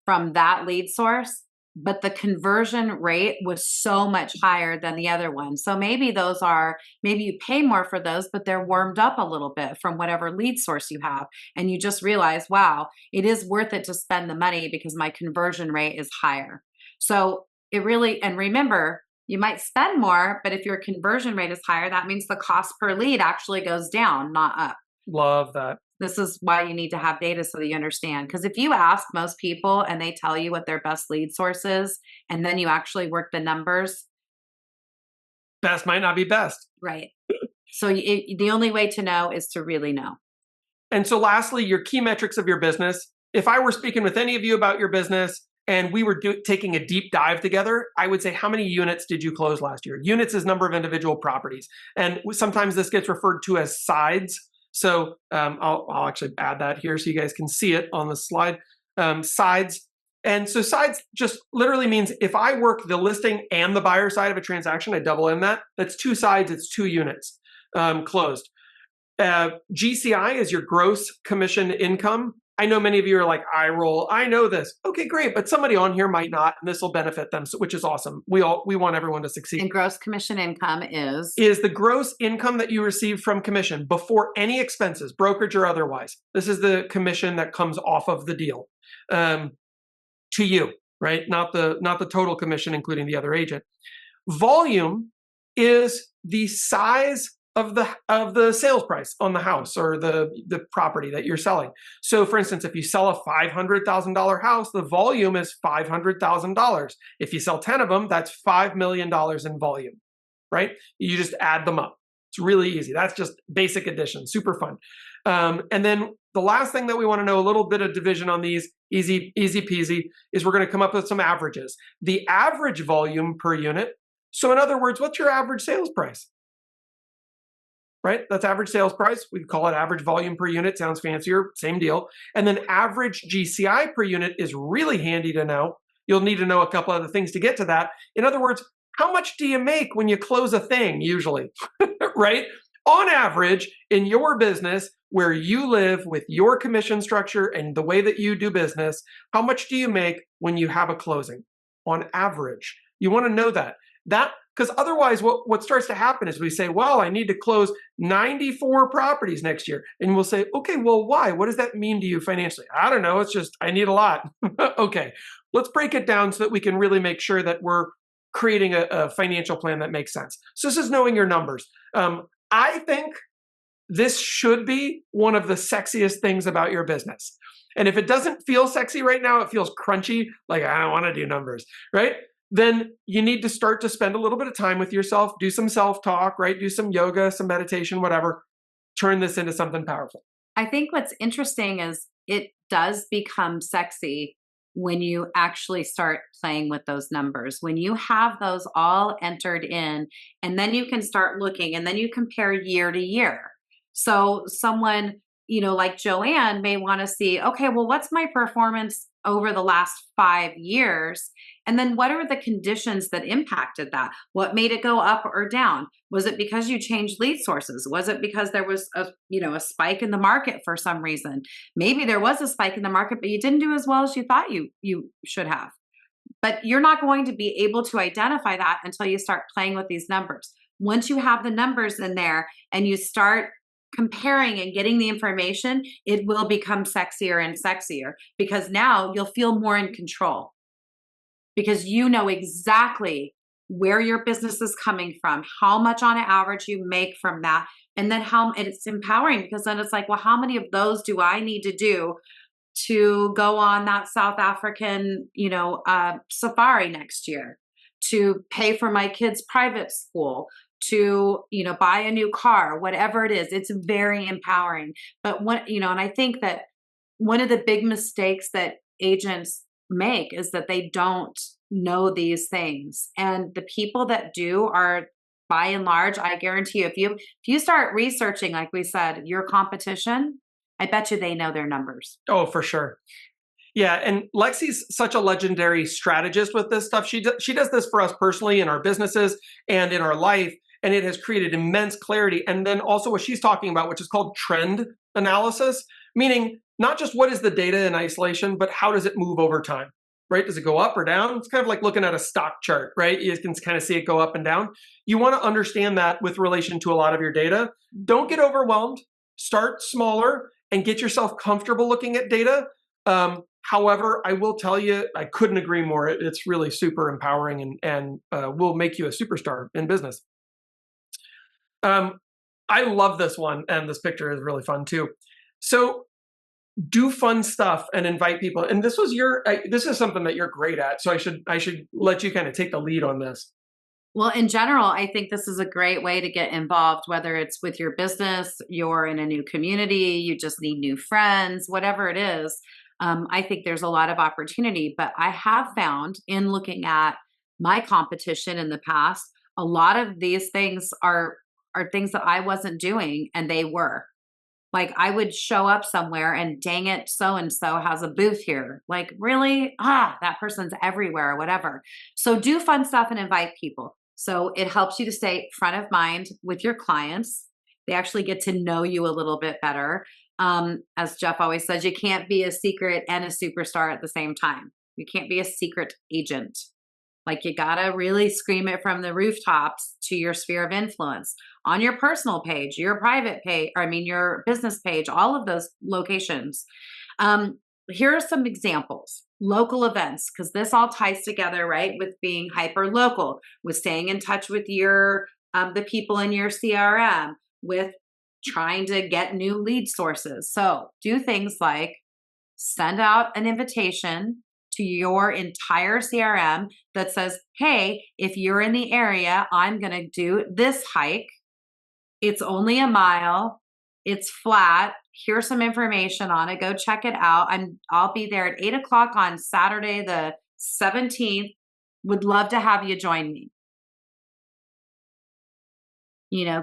from that lead source, but the conversion rate was so much higher than the other one. So maybe you pay more for those, but they're warmed up a little bit from whatever lead source you have. And you just realize, wow, it is worth it to spend the money because my conversion rate is higher. So it really, and remember, you might spend more, but if your conversion rate is higher, that means the cost per lead actually goes down, not up. Love that. This is why you need to have data so that you understand. Because if you ask most people and they tell you what their best lead source is, and then you actually work the numbers, best might not be best. Right. So the only way to know is to really know. And so lastly, your key metrics of your business. If I were speaking with any of you about your business and we were taking a deep dive together, I would say, how many units did you close last year? Units is number of individual properties. And sometimes this gets referred to as sides. So I'll actually add that here so you guys can see it on the slide. Sides. And so sides just literally means if I work the listing and the buyer side of a transaction, I double in that. That's 2 sides, it's 2 units closed. GCI is your gross commission income. I know many of you are like, I roll, I know this. Okay, great. But somebody on here might not, and this will benefit them, which is awesome. We want everyone to succeed. And gross commission income is the gross income that you receive from commission before any expenses, brokerage or otherwise. This is the commission that comes off of the deal to you, right? Not the total commission, including the other agent. Volume is the size of the sales price on the house or the property that you're selling. So for instance, if you sell a $500,000 house, the volume is $500,000. If you sell 10 of them, that's $5 million in volume, right? You just add them up. It's really easy. That's just basic addition, super fun. And then the last thing that we want to know, a little bit of division on these, easy peasy, is we're going to come up with some averages. The average volume per unit. So in other words, what's your average sales price? Right? That's average sales price. We call it average volume per unit. Sounds fancier. Same deal. And then average GCI per unit is really handy to know. You'll need to know a couple other things to get to that. In other words, how much do you make when you close a thing usually? Right? On average, in your business, where you live with your commission structure and the way that you do business, how much do you make when you have a closing? On average. You want to know that. Because otherwise what starts to happen is we say, well, I need to close 94 properties next year. And we'll say, okay, well, why? What does that mean to you financially? I don't know. It's just, I need a lot. Okay, let's break it down so that we can really make sure that we're creating a financial plan that makes sense. So this is knowing your numbers. I think this should be one of the sexiest things about your business. And if it doesn't feel sexy right now, it feels crunchy, like I don't want to do numbers, right? then you need to start to spend a little bit of time with yourself, do some self-talk, right? Do some yoga, some meditation, whatever. Turn this into something powerful. I think what's interesting is it does become sexy when you actually start playing with those numbers, when you have those all entered in, and then you can start looking and then you compare year to year. So someone, like Joanne may want to see, okay, well, what's my performance over the last 5 years? And then what are the conditions that impacted that? What made it go up or down? Was it because you changed lead sources? Was it because there was a spike in the market for some reason? Maybe there was a spike in the market, but you didn't do as well as you thought you should have. But you're not going to be able to identify that until you start playing with these numbers. Once you have the numbers in there and you start comparing and getting the information, it will become sexier and sexier because now you'll feel more in control because you know exactly where your business is coming from, how much on an average you make from that, and then and it's empowering because then it's like, well, how many of those do I need to do to go on that South African, safari next year, to pay for my kids' private school, to, buy a new car, whatever it is. It's very empowering. But and I think that one of the big mistakes that agents make is that they don't know these things. And the people that do are, by and large, I guarantee you, if you start researching, like we said, your competition, I bet you they know their numbers. Oh, for sure. Yeah, and Lexy's such a legendary strategist with this stuff. She does this for us personally in our businesses and in our life, and it has created immense clarity. And then also what she's talking about, which is called trend analysis, meaning not just what is the data in isolation, but how does it move over time, right? Does it go up or down? It's kind of like looking at a stock chart, right? You can kind of see it go up and down. You want to understand that with relation to a lot of your data. Don't get overwhelmed. Start smaller and get yourself comfortable looking at data. However, I will tell you, I couldn't agree more. It's really super empowering and will make you a superstar in business. I love this one, and this picture is really fun too. So do fun stuff and invite people. And this is something that you're great at. So I should let you kind of take the lead on this. Well, in general, I think this is a great way to get involved, whether it's with your business, you're in a new community, you just need new friends, whatever it is. I think there's a lot of opportunity, but I have found in looking at my competition in the past, a lot of these things are things that I wasn't doing and they were. Like I would show up somewhere and dang it, so-and-so has a booth here. Like really? That person's everywhere or whatever. So do fun stuff and invite people. So it helps you to stay front of mind with your clients. They actually get to know you a little bit better. As Jeff always says, you can't be a secret and a superstar at the same time. You can't be a secret agent. Like you gotta really scream it from the rooftops to your sphere of influence on your personal page, your private page, your business page, all of those locations. Here are some examples. Local events, because this all ties together, right? With being hyper local, with staying in touch with your the people in your CRM, with trying to get new lead sources. So do things like send out an invitation to your entire CRM that says, hey, if you're in the area, I'm going to do this hike. It's only a mile. It's flat. Here's some information on it. Go check it out. I'll be there at 8:00 on Saturday, the 17th. Would love to have you join me.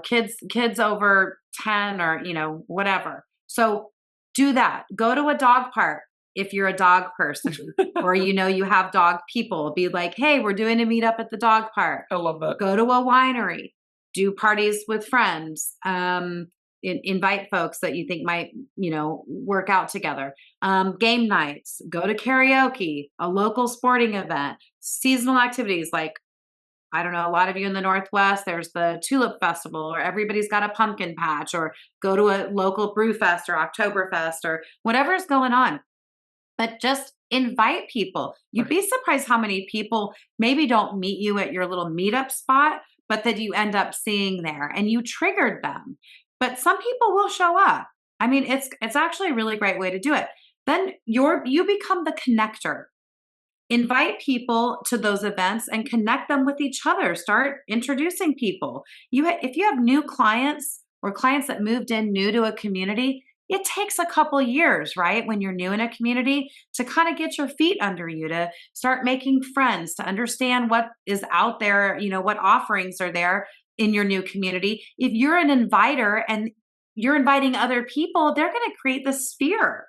Kids over 10 or, whatever. So do that. Go to a dog park if you're a dog person or, you have dog people. Be like, hey, we're doing a meetup at the dog park. I love that. Go to a winery. Do parties with friends. Invite folks that you think might, work out together. Game nights. Go to karaoke, a local sporting event, seasonal activities like, I don't know, a lot of you in the Northwest, there's the Tulip Festival, or everybody's got a pumpkin patch, or go to a local brew fest or Oktoberfest or whatever's going on. But just invite people. You'd be surprised how many people maybe don't meet you at your little meetup spot, but that you end up seeing there and you triggered them. But some people will show up. It's actually a really great way to do it. Then you become the connector. invite people to those events and connect them with each other. Start introducing people. If you have new clients or clients that moved in new to a community, it takes a couple years, right? When you're new in a community to kind of get your feet under you, to start making friends, to understand what is out there, what offerings are there in your new community. If you're an inviter and you're inviting other people, they're going to create this sphere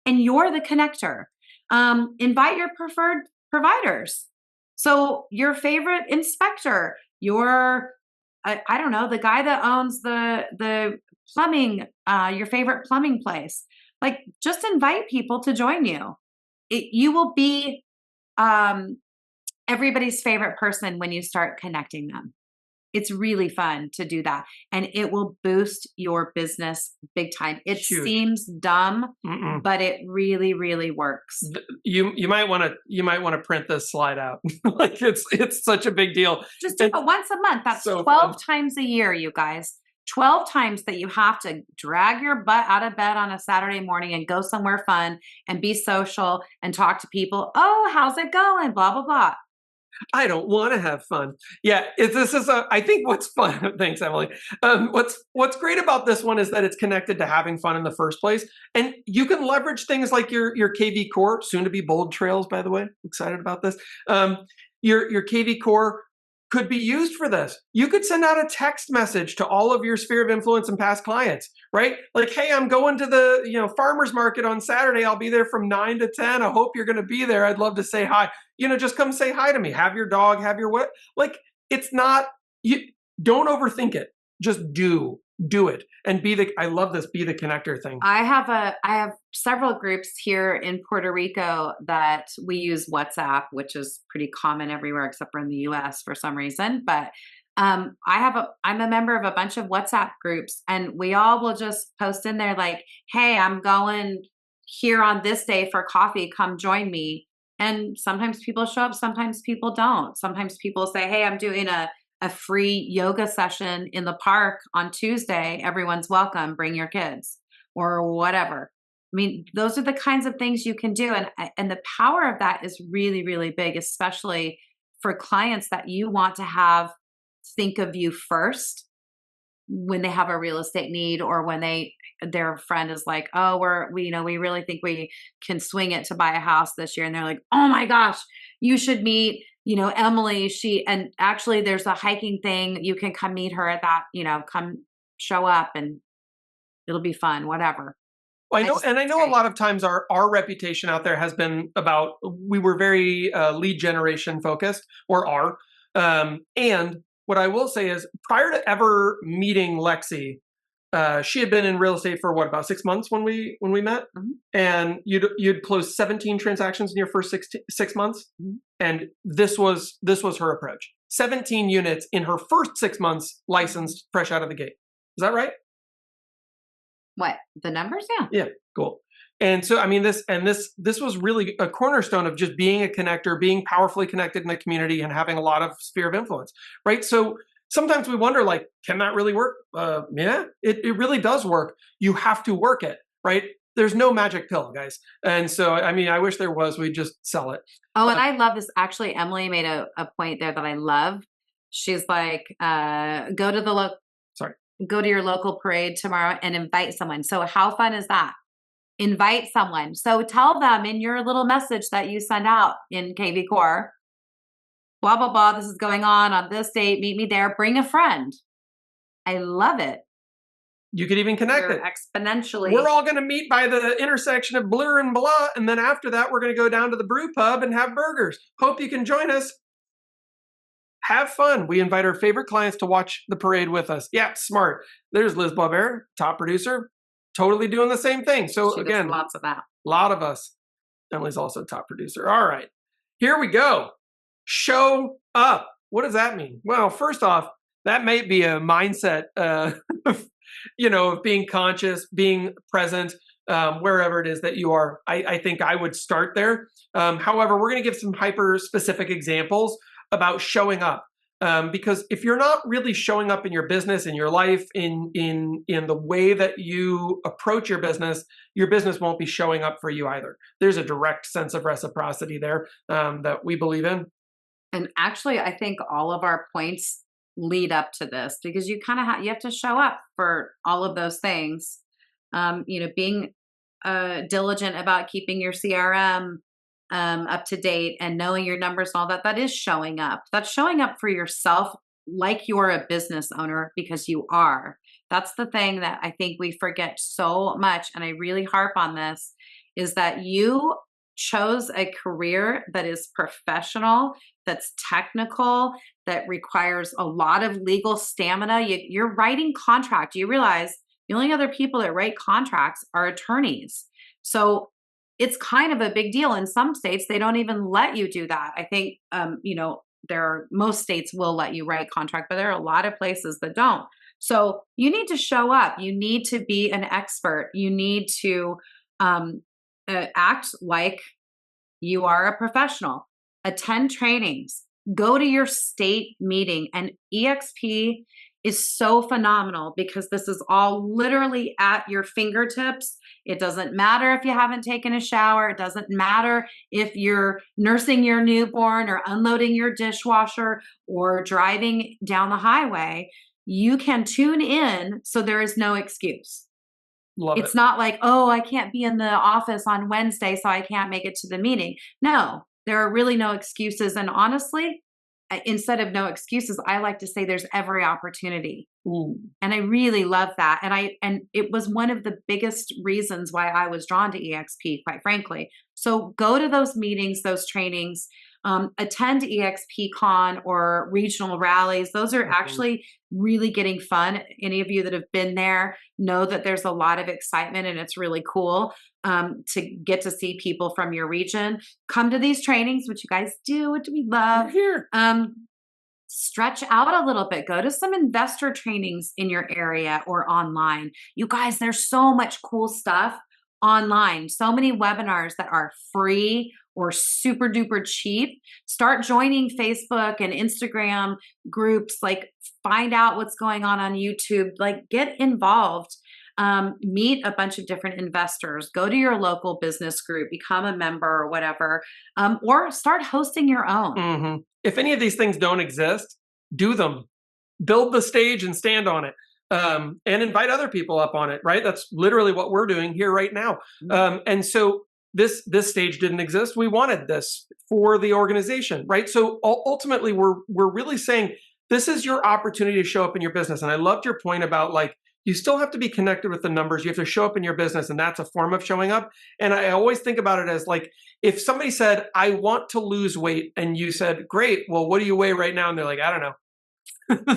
and you're the connector. Invite your preferred providers. So your favorite inspector, I don't know, the guy that owns the plumbing, your favorite plumbing place. Like, just invite people to join you. You will be everybody's favorite person when you start connecting them. It's really fun to do that, and it will boost your business big time. It Huge. seems dumb, but it really, really works. You might want to print this slide out. Like, it's such a big deal. Just do it once a month. That's so 12 fun. times a year, you guys. 12 times that you have to drag your butt out of bed on a Saturday morning and go somewhere fun and be social and talk to people. Oh, how's it going? Blah, blah, blah. I don't want to have fun. Yeah, I think what's fun. Thanks, Emily. What's great about this one is that it's connected to having fun in the first place, and you can leverage things like your KV Core, soon to be Bold Trails. By the way, excited about this. Your KV Core could be used for this. You could send out a text message to all of your sphere of influence and past clients, right? Like, hey, I'm going to the farmer's market on Saturday. I'll be there from 9 to 10. I hope you're going to be there. I'd love to say hi. Just come say hi to me. Have your dog, have your what? Like, it's not, don't overthink it. Just do it and I love this be the connector thing. I have several groups here in Puerto Rico that we use WhatsApp, which is pretty common everywhere except for in the US for some reason. But I'm a member of a bunch of WhatsApp groups, and we all will just post in there like, hey, I'm going here on this day for coffee. Come join me. And sometimes people show up, sometimes people don't. Sometimes people say, hey, I'm doing a free yoga session in the park on Tuesday. Everyone's welcome. Bring your kids or whatever. I mean, those are the kinds of things you can do. And the power of that is really, really big, especially for clients that you want to have think of you first when they have a real estate need, or when their friend is like, oh, we really think we can swing it to buy a house this year. And they're like, oh my gosh, you should meet, Emily, and actually there's a hiking thing. You can come meet her at that, come show up and it'll be fun, whatever. Well, I know a lot of times our reputation out there has been about, we were very lead generation focused, or are. And what I will say is, prior to ever meeting Lexy, she had been in real estate for about 6 months when we met, and you'd closed 17 transactions in your first 6 months, and this was her approach. 17 units in her first 6 months, licensed, fresh out of the gate. Is that right? What, the numbers? Yeah. Yeah, cool. And so, I mean, this was really a cornerstone of just being a connector, being powerfully connected in the community, and having a lot of sphere of influence, right? So sometimes we wonder, like, can that really work? Yeah, it really does work. You have to work it, right? There's no magic pill, guys. And so, I mean, I wish there was. We'd just sell it. Oh, and I love this. Actually, Emily made a point there that I love. She's like, go to your local parade tomorrow and invite someone. So how fun is that? Invite someone. So tell them in your little message that you send out in KV Core, blah, blah, blah, this is going on this date, meet me there, bring a friend. I love it. You could even connect it exponentially. We're all going to meet by the intersection of Blur and Blah, and then after that, we're going to go down to the brew pub and have burgers. Hope you can join us. Have fun. We invite our favorite clients to watch the parade with us. Yeah, smart. There's Liz Blaubert, top producer, totally doing the same thing. So she again, does lots of that. A lot of us. Emily's also top producer. All right, here we go. Show up. What does that mean? Well, first off, that may be a mindset, of being conscious, being present, wherever it is that you are. I think I would start there. However, we're going to give some hyper specific examples about showing up. Because if you're not really showing up in your business, in your life, in the way that you approach your business won't be showing up for you either. There's a direct sense of reciprocity there that we believe in. And actually, I think all of our points lead up to this, because you kind of you have to show up for all of those things. Being diligent about keeping your CRM up to date and knowing your numbers and all that, that is showing up. That's showing up for yourself like you're a business owner, because you are. That's the thing that I think we forget so much. And I really harp on this, is that you chose a career that is professional, that's technical, that requires a lot of legal stamina. You're writing contract. You realize the only other people that write contracts are attorneys. So it's kind of a big deal. In some states, they don't even let you do that. I think, most states will let you write contract, but there are a lot of places that don't. So you need to show up. You need to be an expert. You need to act like you are a professional. Attend trainings. Go to your state meeting. And EXP is so phenomenal because this is all literally at your fingertips. It doesn't matter if you haven't taken a shower. It doesn't matter if you're nursing your newborn or unloading your dishwasher or driving down the highway. You can tune in, so there is no excuse. It's not like, oh, I can't be in the office on Wednesday, so I can't make it to the meeting. No, there are really no excuses. And honestly, instead of no excuses, I like to say there's every opportunity. Ooh. And I really love that. And it was one of the biggest reasons why I was drawn to EXP, quite frankly. So go to those meetings, those trainings, attend EXP Con or regional rallies. Those are actually really getting fun. Any of you that have been there know that there's a lot of excitement, and it's really cool to get to see people from your region. Come to these trainings, which you guys do, which we love. Here. Stretch out a little bit. Go to some investor trainings in your area or online. You guys, there's so much cool stuff online. So many webinars that are free or super duper cheap. Start joining Facebook and Instagram groups. Like, find out what's going on YouTube. Like, get involved. Meet a bunch of different investors. Go to your local business group. Become a member or whatever. Or start hosting your own. Mm-hmm. If any of these things don't exist, do them. Build the stage and stand on it. And invite other people up on it, right? That's literally what we're doing here right now. And so this stage didn't exist. We wanted this for the organization, right? So ultimately, we're really saying this is your opportunity to show up in your business. And I loved your point about, like, you still have to be connected with the numbers. You have to show up in your business, and that's a form of showing up. And I always think about it as, like, if somebody said, I want to lose weight, and you said, great, well, what do you weigh right now? And they're like, I don't know.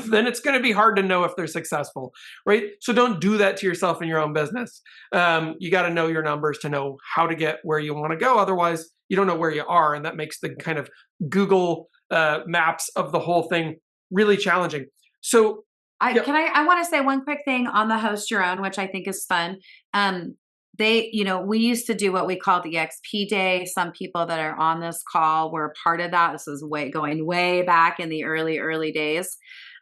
Then it's going to be hard to know if they're successful, right? So don't do that to yourself in your own business. You got to know your numbers to know how to get where you want to go. Otherwise, you don't know where you are. And that makes the kind of Google maps of the whole thing really challenging. So I want to say one quick thing on the host your own, which I think is fun. We used to do what we called the EXP Day. Some people that are on this call were part of that. This is going way back in the early days.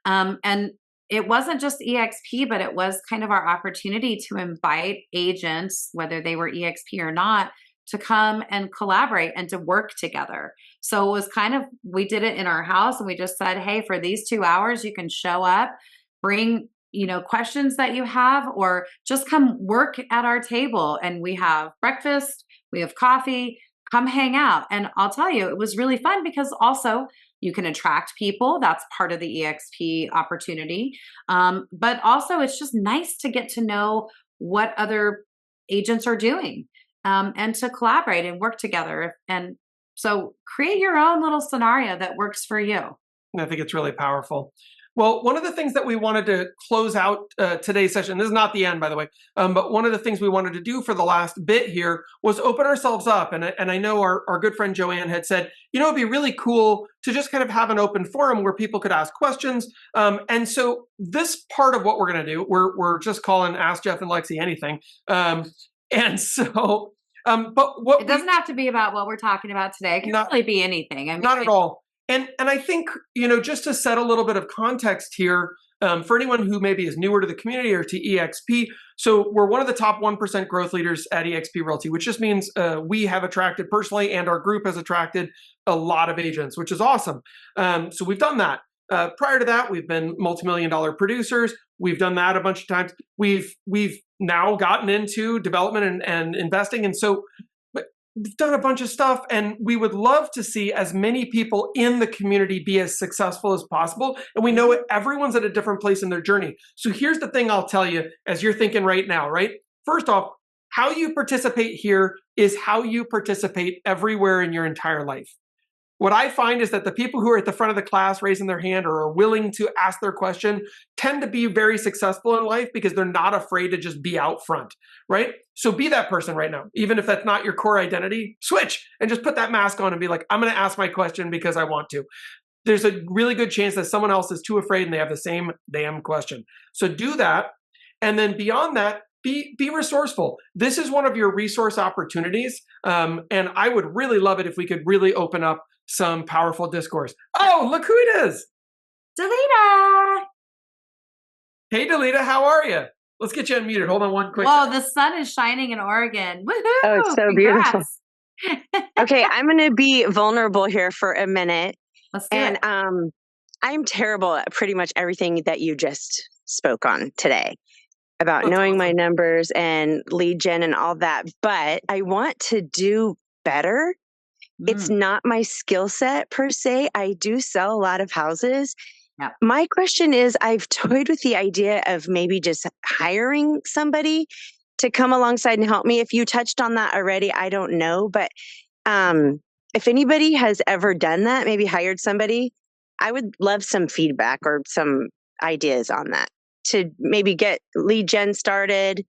And it wasn't just EXP, but it was kind of our opportunity to invite agents, whether they were EXP or not, to come and collaborate and to work together. So it was kind of, we did it in our house, and we just said, hey, for these 2 hours, you can show up, bring questions that you have, or just come work at our table, and we have breakfast, we have coffee, come hang out. And I'll tell you, it was really fun because also you can attract people. That's part of the EXP opportunity. But also it's just nice to get to know what other agents are doing, and to collaborate and work together. And so create your own little scenario that works for you. I think it's really powerful. Well, one of the things that we wanted to close out today's session, this is not the end, by the way, but one of the things we wanted to do for the last bit here was open ourselves up. And I know our good friend Joanne had said, it'd be really cool to just kind of have an open forum where people could ask questions. And so this part of what we're going to do, we're just calling Ask Jeff and Lexy Anything. And so, but what it doesn't have to be about what we're talking about today. It can really be anything. Not at all. And I think, just to set a little bit of context here, for anyone who maybe is newer to the community or to EXP, so we're one of the top 1% growth leaders at EXP Realty, which just means we have attracted personally, and our group has attracted a lot of agents, which is awesome. So we've done that. Prior to that, we've been multi-million-dollar producers. We've done that a bunch of times. We've now gotten into development and investing, and so we've done a bunch of stuff, and we would love to see as many people in the community be as successful as possible. And we know everyone's at a different place in their journey. So here's the thing I'll tell you as you're thinking right now, right? First off, how you participate here is how you participate everywhere in your entire life. What I find is that the people who are at the front of the class raising their hand or are willing to ask their question tend to be very successful in life because they're not afraid to just be out front, right? So be that person right now. Even if that's not your core identity, switch and just put that mask on and be like, I'm going to ask my question because I want to. There's a really good chance that someone else is too afraid and they have the same damn question. So do that. And then beyond that, be resourceful. This is one of your resource opportunities. And I would really love it if we could really open up some powerful discourse. Oh, look who it is. Delita. Hey, Delita, how are you? Let's get you unmuted. Hold on one quick. Whoa, the sun is shining in Oregon. Woohoo! Oh, it's so Congrats. beautiful. Okay, I'm going to be vulnerable here for a minute. Let's do it. I'm terrible at pretty much everything that you just spoke on today about That's knowing awesome. my numbers and lead gen and all that. But I want to do better. It's not my skill set per se. I do sell a lot of houses. Yep. My question is, I've toyed with the idea of maybe just hiring somebody to come alongside and help me. If you touched on that already, I don't know. But if anybody has ever done that, maybe hired somebody, I would love some feedback or some ideas on that to maybe get lead gen started,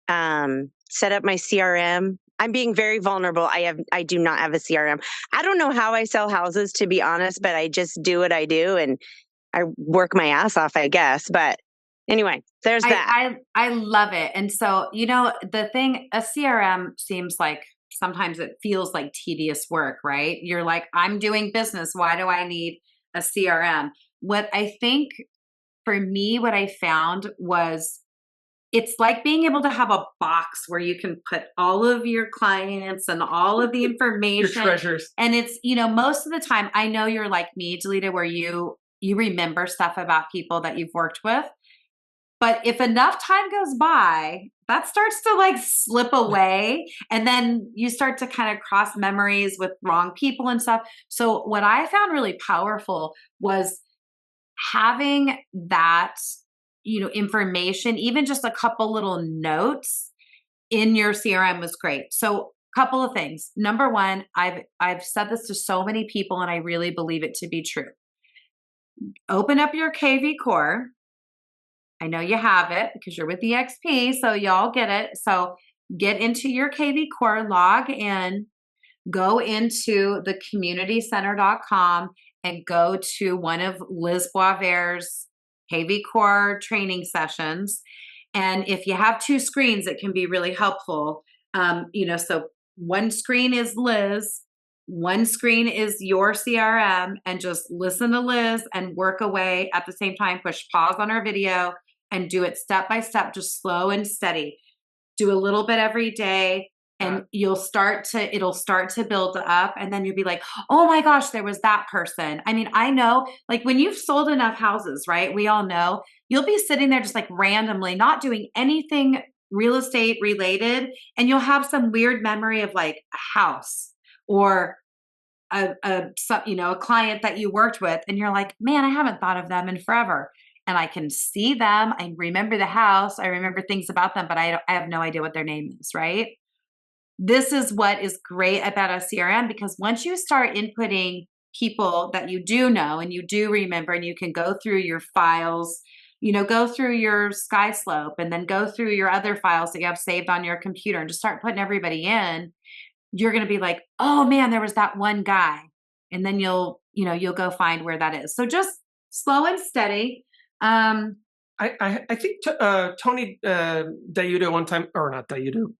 set up my CRM. I'm being very vulnerable. I do not have a CRM. I don't know how I sell houses, to be honest, but I just do what I do and I work my ass off, I guess. But anyway, there's that. I love it. And so, the thing, a CRM seems like sometimes it feels like tedious work, right? You're like, I'm doing business. Why do I need a CRM? What I think for me, what I found was it's like being able to have a box where you can put all of your clients and all of the information. Your treasures. And it's, most of the time, I know you're like me, Delita, where you remember stuff about people that you've worked with. But if enough time goes by, that starts to like slip away. And then you start to kind of cross memories with wrong people and stuff. So what I found really powerful was having that information, even just a couple little notes in your CRM was great. So couple of things. Number one, I've said this to so many people and I really believe it to be true. Open up your KV core. I know you have it because you're with EXP, so y'all get it. So get into your KV core, log in, go into the communitycenter.com and go to one of Liz Boisvert's KV core training sessions. And if you have two screens, it can be really helpful. So one screen is Liz, one screen is your CRM, and just listen to Liz and work away at the same time. Push pause on her video and do it step by step, just slow and steady. Do a little bit every day. And it'll start to build up. And then you'll be like, oh my gosh, there was that person. I mean, I know, like when you've sold enough houses, right? We all know you'll be sitting there just like randomly, not doing anything real estate related. And you'll have some weird memory of like a house or a client that you worked with. And you're like, man, I haven't thought of them in forever. And I can see them. I remember the house. I remember things about them, but I have no idea what their name is, right? This is what is great about a CRM, because once you start inputting people that you do know and you do remember, and you can go through your files, go through your SkySlope and then go through your other files that you have saved on your computer and just start putting everybody in, you're going to be like, oh man, there was that one guy. And then you'll go find where that is. So just slow and steady. I think Tony D'Aiuto one time, or not D'Aiuto,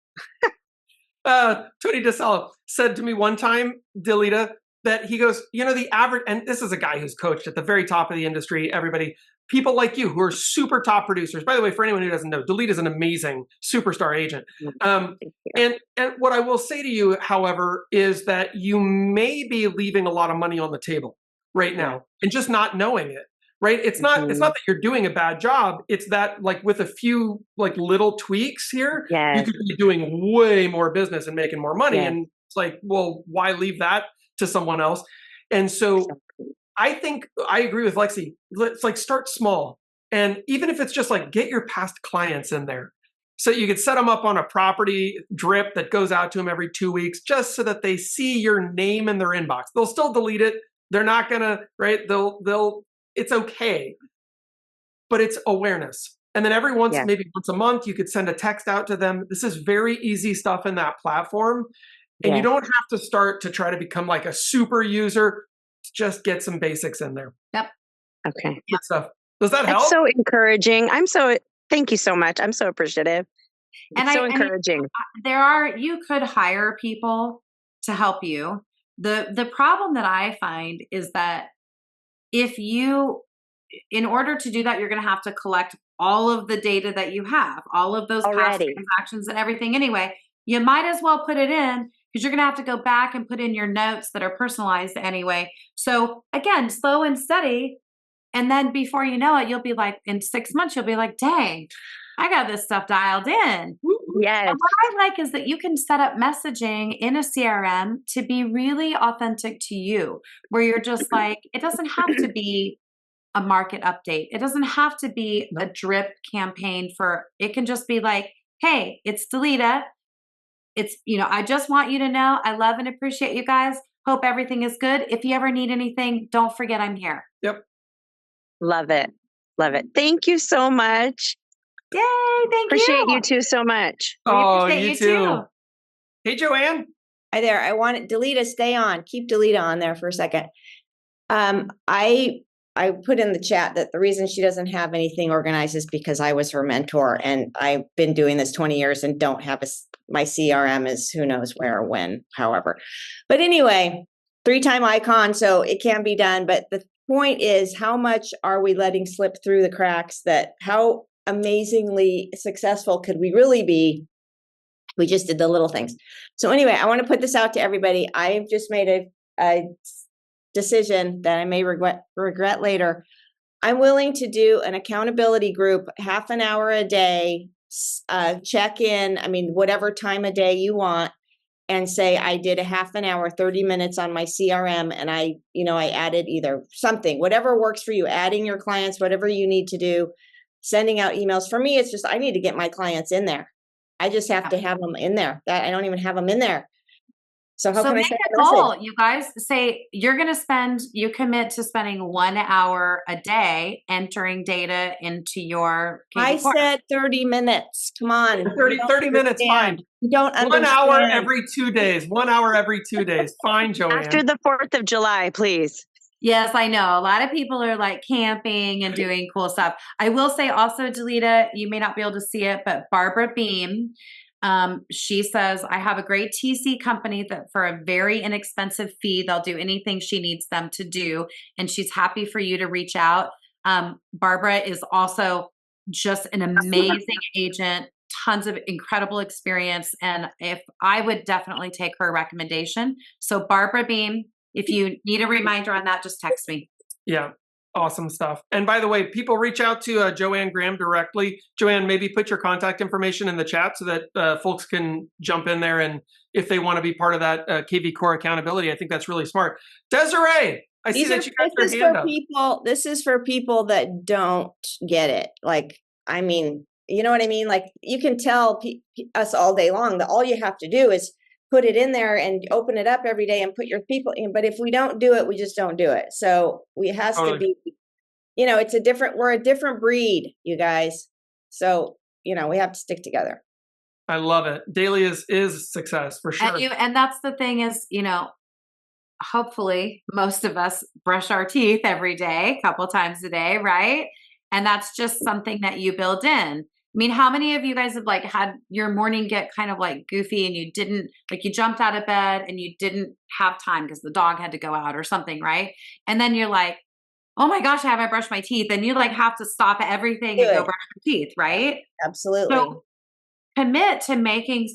Tony DeSallo said to me one time, Delita, that he goes, the average, and this is a guy who's coached at the very top of the industry, everybody, people like you who are super top producers. By the way, for anyone who doesn't know, Delete is an amazing superstar agent. And what I will say to you, however, is that you may be leaving a lot of money on the table right now and just not knowing it. Right? It's not that you're doing a bad job. It's that like with a few like little tweaks here, you could be doing way more business and making more money. And it's like, well, why leave that to someone else? And so I think I agree with Lexy. Let's like start small. And even if it's just like get your past clients in there. So you could set them up on a property drip that goes out to them every 2 weeks, just so that they see your name in their inbox. They'll still delete it. They're not gonna, right? It's okay, but it's awareness. And then maybe once a month, you could send a text out to them. This is very easy stuff in that platform. And you don't have to start to try to become like a super user. Just get some basics in there. Yep. Okay. Good stuff. Does that help? That's so encouraging. Thank you so much. I'm so appreciative. It's so encouraging. You could hire people to help you. The problem that I find is that in order to do that, you're going to have to collect all of the data that you have, all of those past transactions and everything anyway. You might as well put it in because you're going to have to go back and put in your notes that are personalized anyway. So again, slow and steady. And then before you know it, you'll be like, in 6 months, you'll be like, dang, I got this stuff dialed in. Yes. And what I like is that you can set up messaging in a CRM to be really authentic to you, where you're just like, it doesn't have to be a market update. It doesn't have to be a drip campaign it can just be like, hey, it's Delita. It's, I just want you to know I love and appreciate you guys. Hope everything is good. If you ever need anything, don't forget I'm here. Yep. Love it. Love it. Thank you so much. Yay. Thank you. Appreciate you too so much. Oh, you too. Hey, Joanne. Hi there. I want Delita, stay on. Keep Delita on there for a second. I put in the chat that the reason she doesn't have anything organized is because I was her mentor, and I've been doing this 20 years and don't have my CRM is who knows where, when, however. But anyway, 3-time icon, so it can be done. But the point is, how much are we letting slip through the cracks? That how amazingly successful could we really be? We just did the little things. So anyway, I want to put this out to everybody. I've just made a decision that I may regret later. I'm willing to do an accountability group, half an hour a day, check in, whatever time of day you want, and say I did a half an hour, 30 minutes on my CRM, and I added either something, whatever works for you, adding your clients, whatever you need to do, sending out emails. For me, it's just I need to get my clients in there. I just have to have them in there. That I don't even have them in there. So how can I say a goal, you guys? Say you commit to spending 1 hour a day entering data into your I said 30 minutes. Come on. 30 minutes, fine. You don't understand. 1 hour every 2 days. 1 hour every 2 days. Fine, Joanne. After the 4th of July, please. Yes, I know. A lot of people are like camping and doing cool stuff. I will say also, Delita, you may not be able to see it, but Barbara Beam, she says, I have a great TC company that for a very inexpensive fee, they'll do anything she needs them to do. And she's happy for you to reach out. Barbara is also just an amazing agent, tons of incredible experience. And I would definitely take her recommendation. So Barbara Beam, if you need a reminder on that, just text me. Yeah. Awesome stuff. And by the way, people reach out to Joanne Graham directly. Joanne, maybe put your contact information in the chat so that folks can jump in there. And if they want to be part of that KV Core accountability, I think that's really smart. Desiree, I see that you got your hand up. This is for people that don't get it. You know what I mean? Like you can tell us all day long that all you have to do is put it in there and open it up every day and put your people in. But if we don't do it, we just don't do it. So it has to be, we're a different breed, you guys. So, we have to stick together. I love it. Daily is success for sure. And that's the thing is, hopefully most of us brush our teeth every day, a couple times a day, right? And that's just something that you build in. mean, how many of you guys have like had your morning get kind of like goofy and you didn't, like you jumped out of bed and you didn't have time because the dog had to go out or something, right? And then you're like, oh my gosh, have I brushed my teeth? And you like have to stop everything and go brush your teeth, right? Absolutely. So commit to making,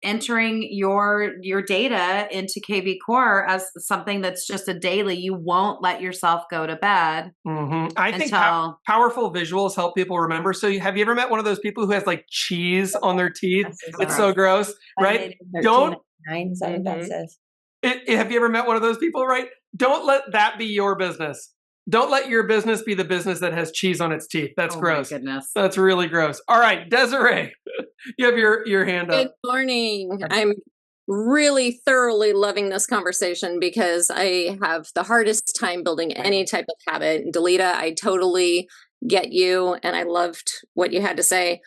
entering your data into KV Core as something that's just a daily. You won't let yourself go to bed. I think powerful visuals help people remember. So have you ever met one of those people who has like cheese on their teeth? It's so gross, right? Don't. Have you ever met one of those people, right? Don't let that be your business. Don't let your business be the business that has cheese on its teeth. That's gross. My goodness. That's really gross. All right, Desiree, you have your hand up. Good morning. I'm really thoroughly loving this conversation because I have the hardest time building any type of habit. Delita, I totally get you, and I loved what you had to say.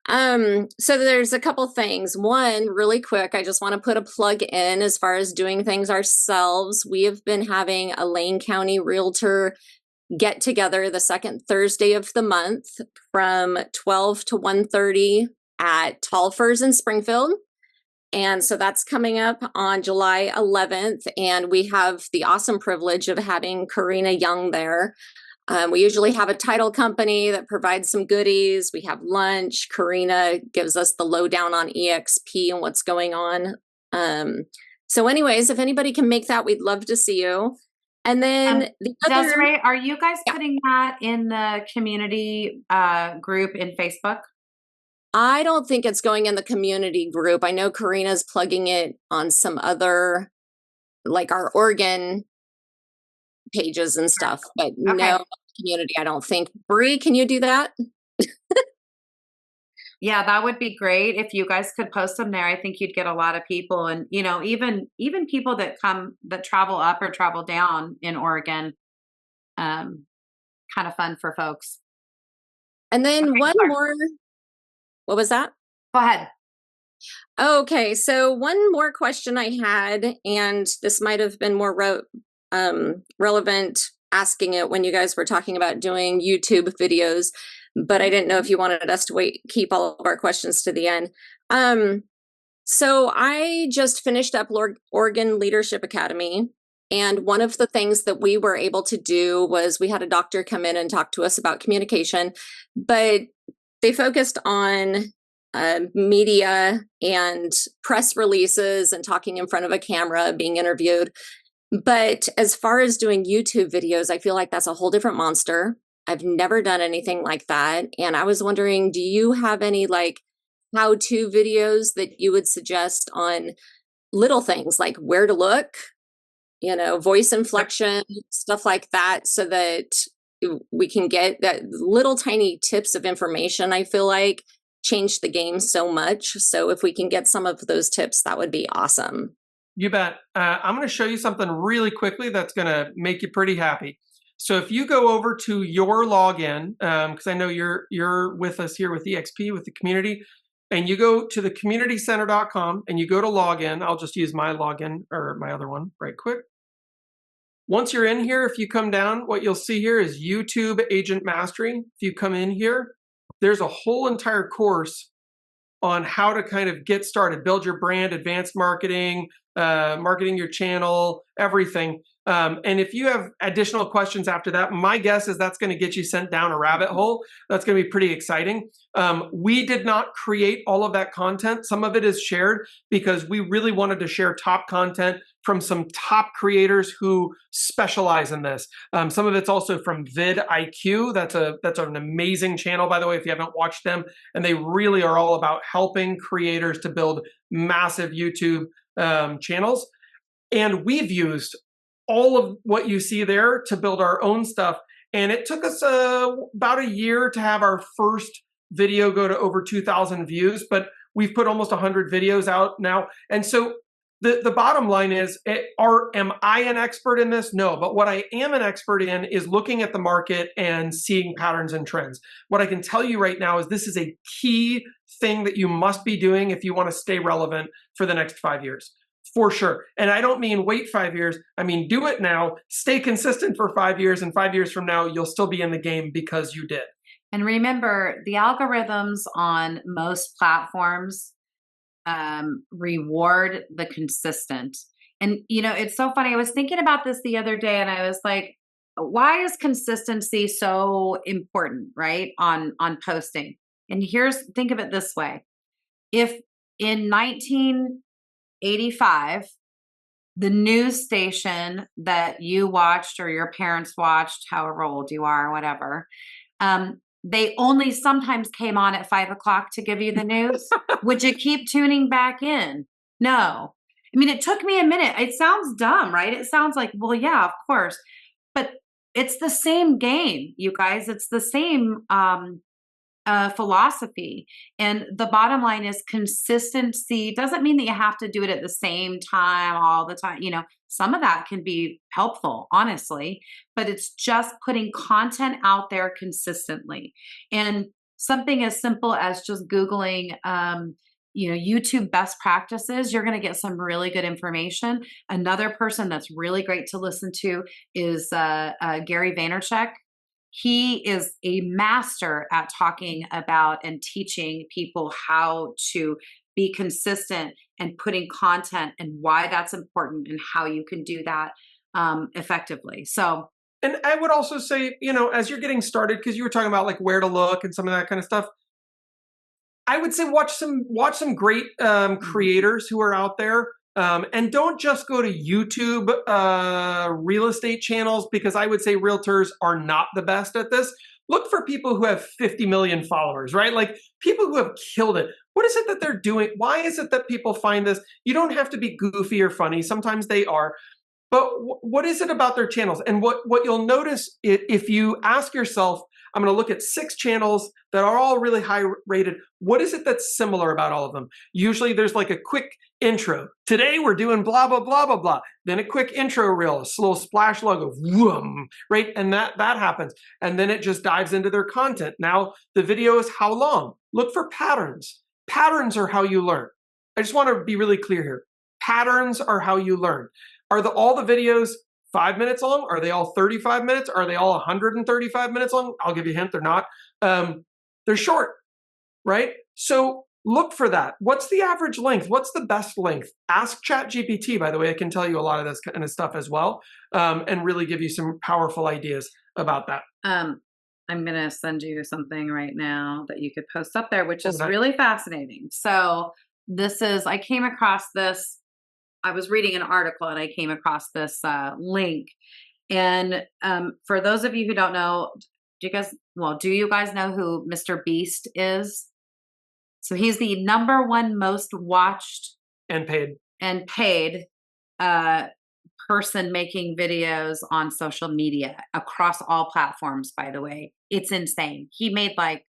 So there's a couple things. One, really quick, I just want to put a plug in as far as doing things ourselves. We have been having a Lane County Realtor get together the second Thursday of the month from 12 to 1:30 at Tall Firs in Springfield. And so that's coming up on July 11th. And we have the awesome privilege of having Karina Young there. We usually have a title company that provides some goodies. We have lunch. Karina gives us the lowdown on EXP and what's going on. So anyways, if anybody can make that, we'd love to see you. And then Desiree, are you guys putting that in the community group in Facebook? I don't think it's going in the community group. I know Karina's plugging it on some other, like our Oregon pages and stuff, but no community, I don't think. Bree, can you do that? Yeah, that would be great if you guys could post them there. I think you'd get a lot of people, and even people that travel up or travel down in Oregon. Kind of fun for folks. And then one more. What was that? Go ahead. Okay, so one more question I had, and this might have been more relevant asking it when you guys were talking about doing YouTube videos, but I didn't know if you wanted us to keep all of our questions to the end. So I just finished up Oregon Leadership Academy, and one of the things that we were able to do was we had a doctor come in and talk to us about communication, but they focused on media and press releases and talking in front of a camera, being interviewed. But as far as doing YouTube videos, I feel like that's a whole different monster. I've never done anything like that. And I was wondering, do you have any like how-to videos that you would suggest on little things like where to look, voice inflection, stuff like that, so that we can get that little tiny tips of information? I feel like change the game so much. So if we can get some of those tips, that would be awesome. You bet. I'm going to show you something really quickly that's going to make you pretty happy. So if you go over to your login, because I know you're with us here with EXP, with the community, and you go to the communitycenter.com and you go to login. I'll just use my login or my other one right quick. Once you're in here, if you come down, what you'll see here is YouTube Agent Mastery. If you come in here, there's a whole entire course on how to kind of get started, build your brand, advanced marketing, marketing your channel, everything. And if you have additional questions after that, my guess is that's going to get you sent down a rabbit hole. That's going to be pretty exciting. We did not create all of that content. Some of it is shared because we really wanted to share top content from some top creators who specialize in this. Some of it's also from vidIQ. That's an amazing channel, by the way, if you haven't watched them. And they really are all about helping creators to build massive YouTube channels. And we've used all of what you see there to build our own stuff. And it took us about a year to have our first video go to over 2,000 views, but we've put almost 100 videos out now. And so the bottom line is, am I an expert in this? No, but what I am an expert in is looking at the market and seeing patterns and trends. What I can tell you right now is this is a key thing that you must be doing if you want to stay relevant for the next 5 years. For sure. And I don't mean wait 5 years. I mean, do it now, stay consistent for 5 years, and 5 years from now, you'll still be in the game because you did. And remember, the algorithms on most platforms reward the consistent. And, you know, it's so funny. I was thinking about this the other day and I was like, why is consistency so important, right? On posting. And think of it this way. If in 1985, the news station that you watched or your parents watched, however old you are, whatever, they only sometimes came on at 5 o'clock to give you the news. Would you keep tuning back in? No. I mean, it took me a minute. It sounds dumb, right? It sounds like, well, yeah, of course. But it's the same game, you guys. It's the same philosophy. And the bottom line is consistency doesn't mean that you have to do it at the same time all the time. You know, some of that can be helpful, honestly, but it's just putting content out there consistently. And something as simple as just Googling, you know, YouTube best practices, you're going to get some really good information. Another person that's really great to listen to is Gary Vaynerchuk. He is a master at talking about and teaching people how to be consistent and putting content and why that's important and how you can do that effectively. So, and I would also say, you know, as you're getting started, because you were talking about like where to look and some of that kind of stuff, I would say watch some great creators who are out there. And don't just go to YouTube real estate channels, because I would say realtors are not the best at this. Look for people who have 50 million followers, right? Like people who have killed it. What is it that they're doing? Why is it that people find this? You don't have to be goofy or funny. Sometimes they are. But what is it about their channels? And what you'll notice if you ask yourself, I'm going to look at 6 channels that are all really high rated. What is it that's similar about all of them? Usually there's like a quick intro. Today we're doing blah, blah, blah, blah, blah. Then a quick intro reel, a little splash logo, whoom, right? And that happens. And then it just dives into their content. Now the video is how long? Look for patterns. Patterns are how you learn. I just want to be really clear here. Patterns are how you learn. Are all the videos 5 minutes long? Are they all 35 minutes? Are they all 135 minutes long? I'll give you a hint, they're not. They're short, right? So look for that. What's the average length? What's the best length? Ask ChatGPT, by the way. I can tell you a lot of this kind of stuff as well, and really give you some powerful ideas about that. I'm going to send you something right now that you could post up there, which is really fascinating. So I came across this. I was reading an article and I came across this link. And for those of you who don't know, do you guys know who Mr. Beast is? So he's the #1 most watched and paid person making videos on social media across all platforms, by the way. It's insane. He made like,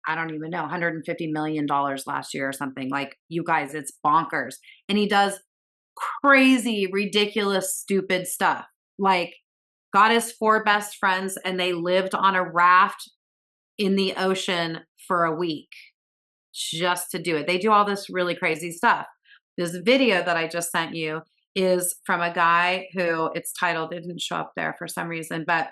I don't even know, $150 million last year or something. Like, you guys, it's bonkers. And he does crazy, ridiculous, stupid stuff. Like, got his 4 best friends and they lived on a raft in the ocean for a week just to do it. They do all this really crazy stuff. This video that I just sent you is from a guy who, it's titled, it didn't show up there for some reason, but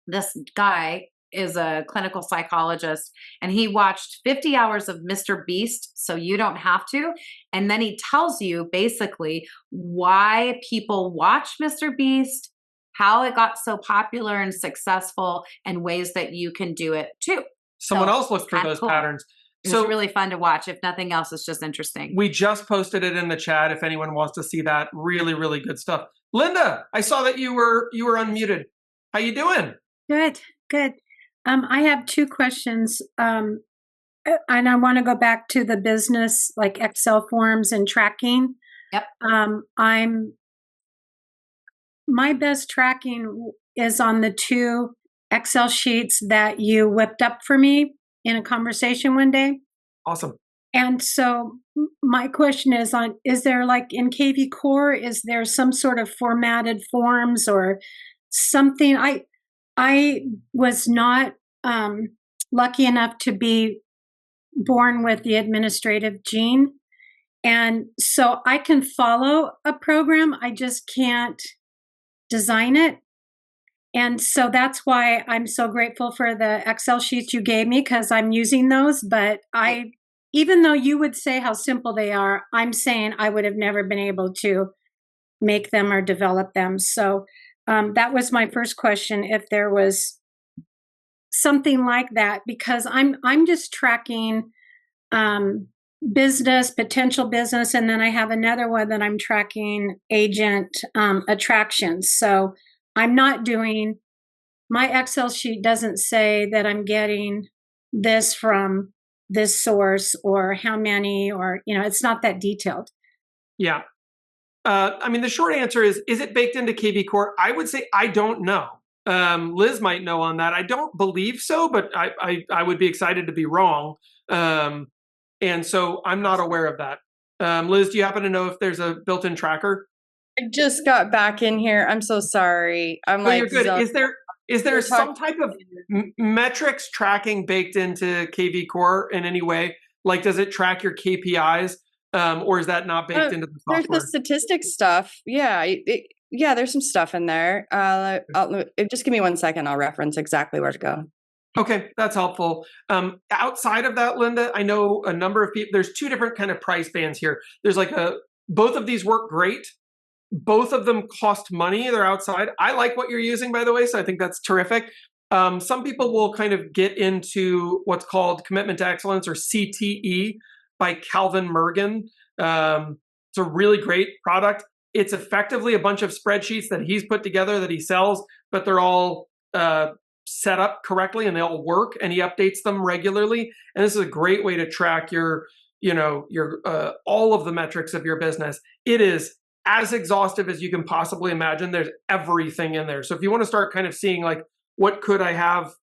this guy is a clinical psychologist and he watched 50 hours of Mr. Beast, so you don't have to. And then he tells you basically why people watch Mr. Beast, how it got so popular and successful, and ways that you can do it too. Someone else looked for those patterns. It's really fun to watch. If nothing else, it's just interesting. We just posted it in the chat if anyone wants to see that. Really, really good stuff. Linda, I saw that you were unmuted. How you doing? Good. I have 2 questions. And I want to go back to the business, like Excel forms and tracking. Yep. My best tracking is on the 2 Excel sheets that you whipped up for me in a conversation one day. Awesome. And so my question is there, like in KV Core, is there some sort of formatted forms or something? I was not lucky enough to be born with the administrative gene. And so I can follow a program. I just can't design it. And so that's why I'm so grateful for the Excel sheets you gave me, because I'm using those. But even though you would say how simple they are, I'm saying I would have never been able to make them or develop them. So that was my first question, if there was something like that, because I'm just tracking business, potential business, and then I have another one that I'm tracking agent attractions. So I'm not doing, my Excel sheet doesn't say that I'm getting this from this source or how many, or, it's not that detailed. Yeah. I mean, the short answer is it baked into KV Core? I would say I don't know. Liz might know on that. I don't believe so, but I would be excited to be wrong. And so I'm not aware of that. Liz, do you happen to know if there's a built-in tracker? I just got back in here. I'm so sorry. I'm You're good. Is there some type of metrics tracking baked into KV Core in any way? Like, does it track your KPIs? Or is that not baked into the software? There's the statistics stuff. Yeah. Yeah, there's some stuff in there. Just give me 1 second. I'll reference exactly where to go. Okay, that's helpful. Outside of that, Linda, I know a number of people, there's two different kind of price bands here. There's like both of these work great. Both of them cost money. They're outside. I like what you're using, by the way, so I think that's terrific. Some people will kind of get into what's called Commitment to Excellence, or CTE, by Calvin Mergen. It's a really great product. It's effectively a bunch of spreadsheets that he's put together that he sells, but they're all set up correctly and they all work, and he updates them regularly. And this is a great way to track your all of the metrics of your business. It is as exhaustive as you can possibly imagine. There's everything in there. So if you want to start kind of seeing like, what could I have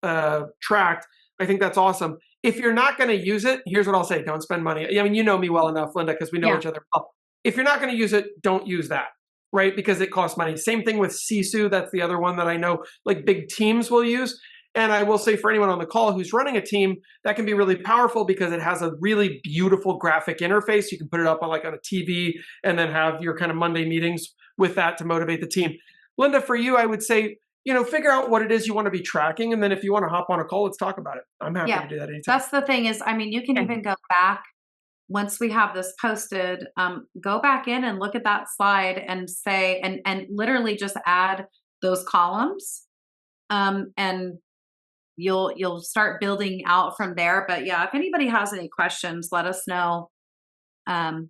tracked? I think that's awesome. If you're not going to use it, here's what I'll say. Don't spend money. I mean, you know me well enough, Linda, because we know each other well. If you're not going to use it, don't use that, right? Because it costs money. Same thing with Sisu. That's the other one that I know like big teams will use. And I will say, for anyone on the call who's running a team, that can be really powerful because it has a really beautiful graphic interface. You can put it up on a TV and then have your kind of Monday meetings with that to motivate the team. Linda, for you, I would say, figure out what it is you want to be tracking. And then if you want to hop on a call, let's talk about it. I'm happy to do that anytime. That's the thing is, I mean, you can even go back once we have this posted, go back in and look at that slide and say, and literally just add those columns. And you'll start building out from there. But yeah, if anybody has any questions, let us know. That'd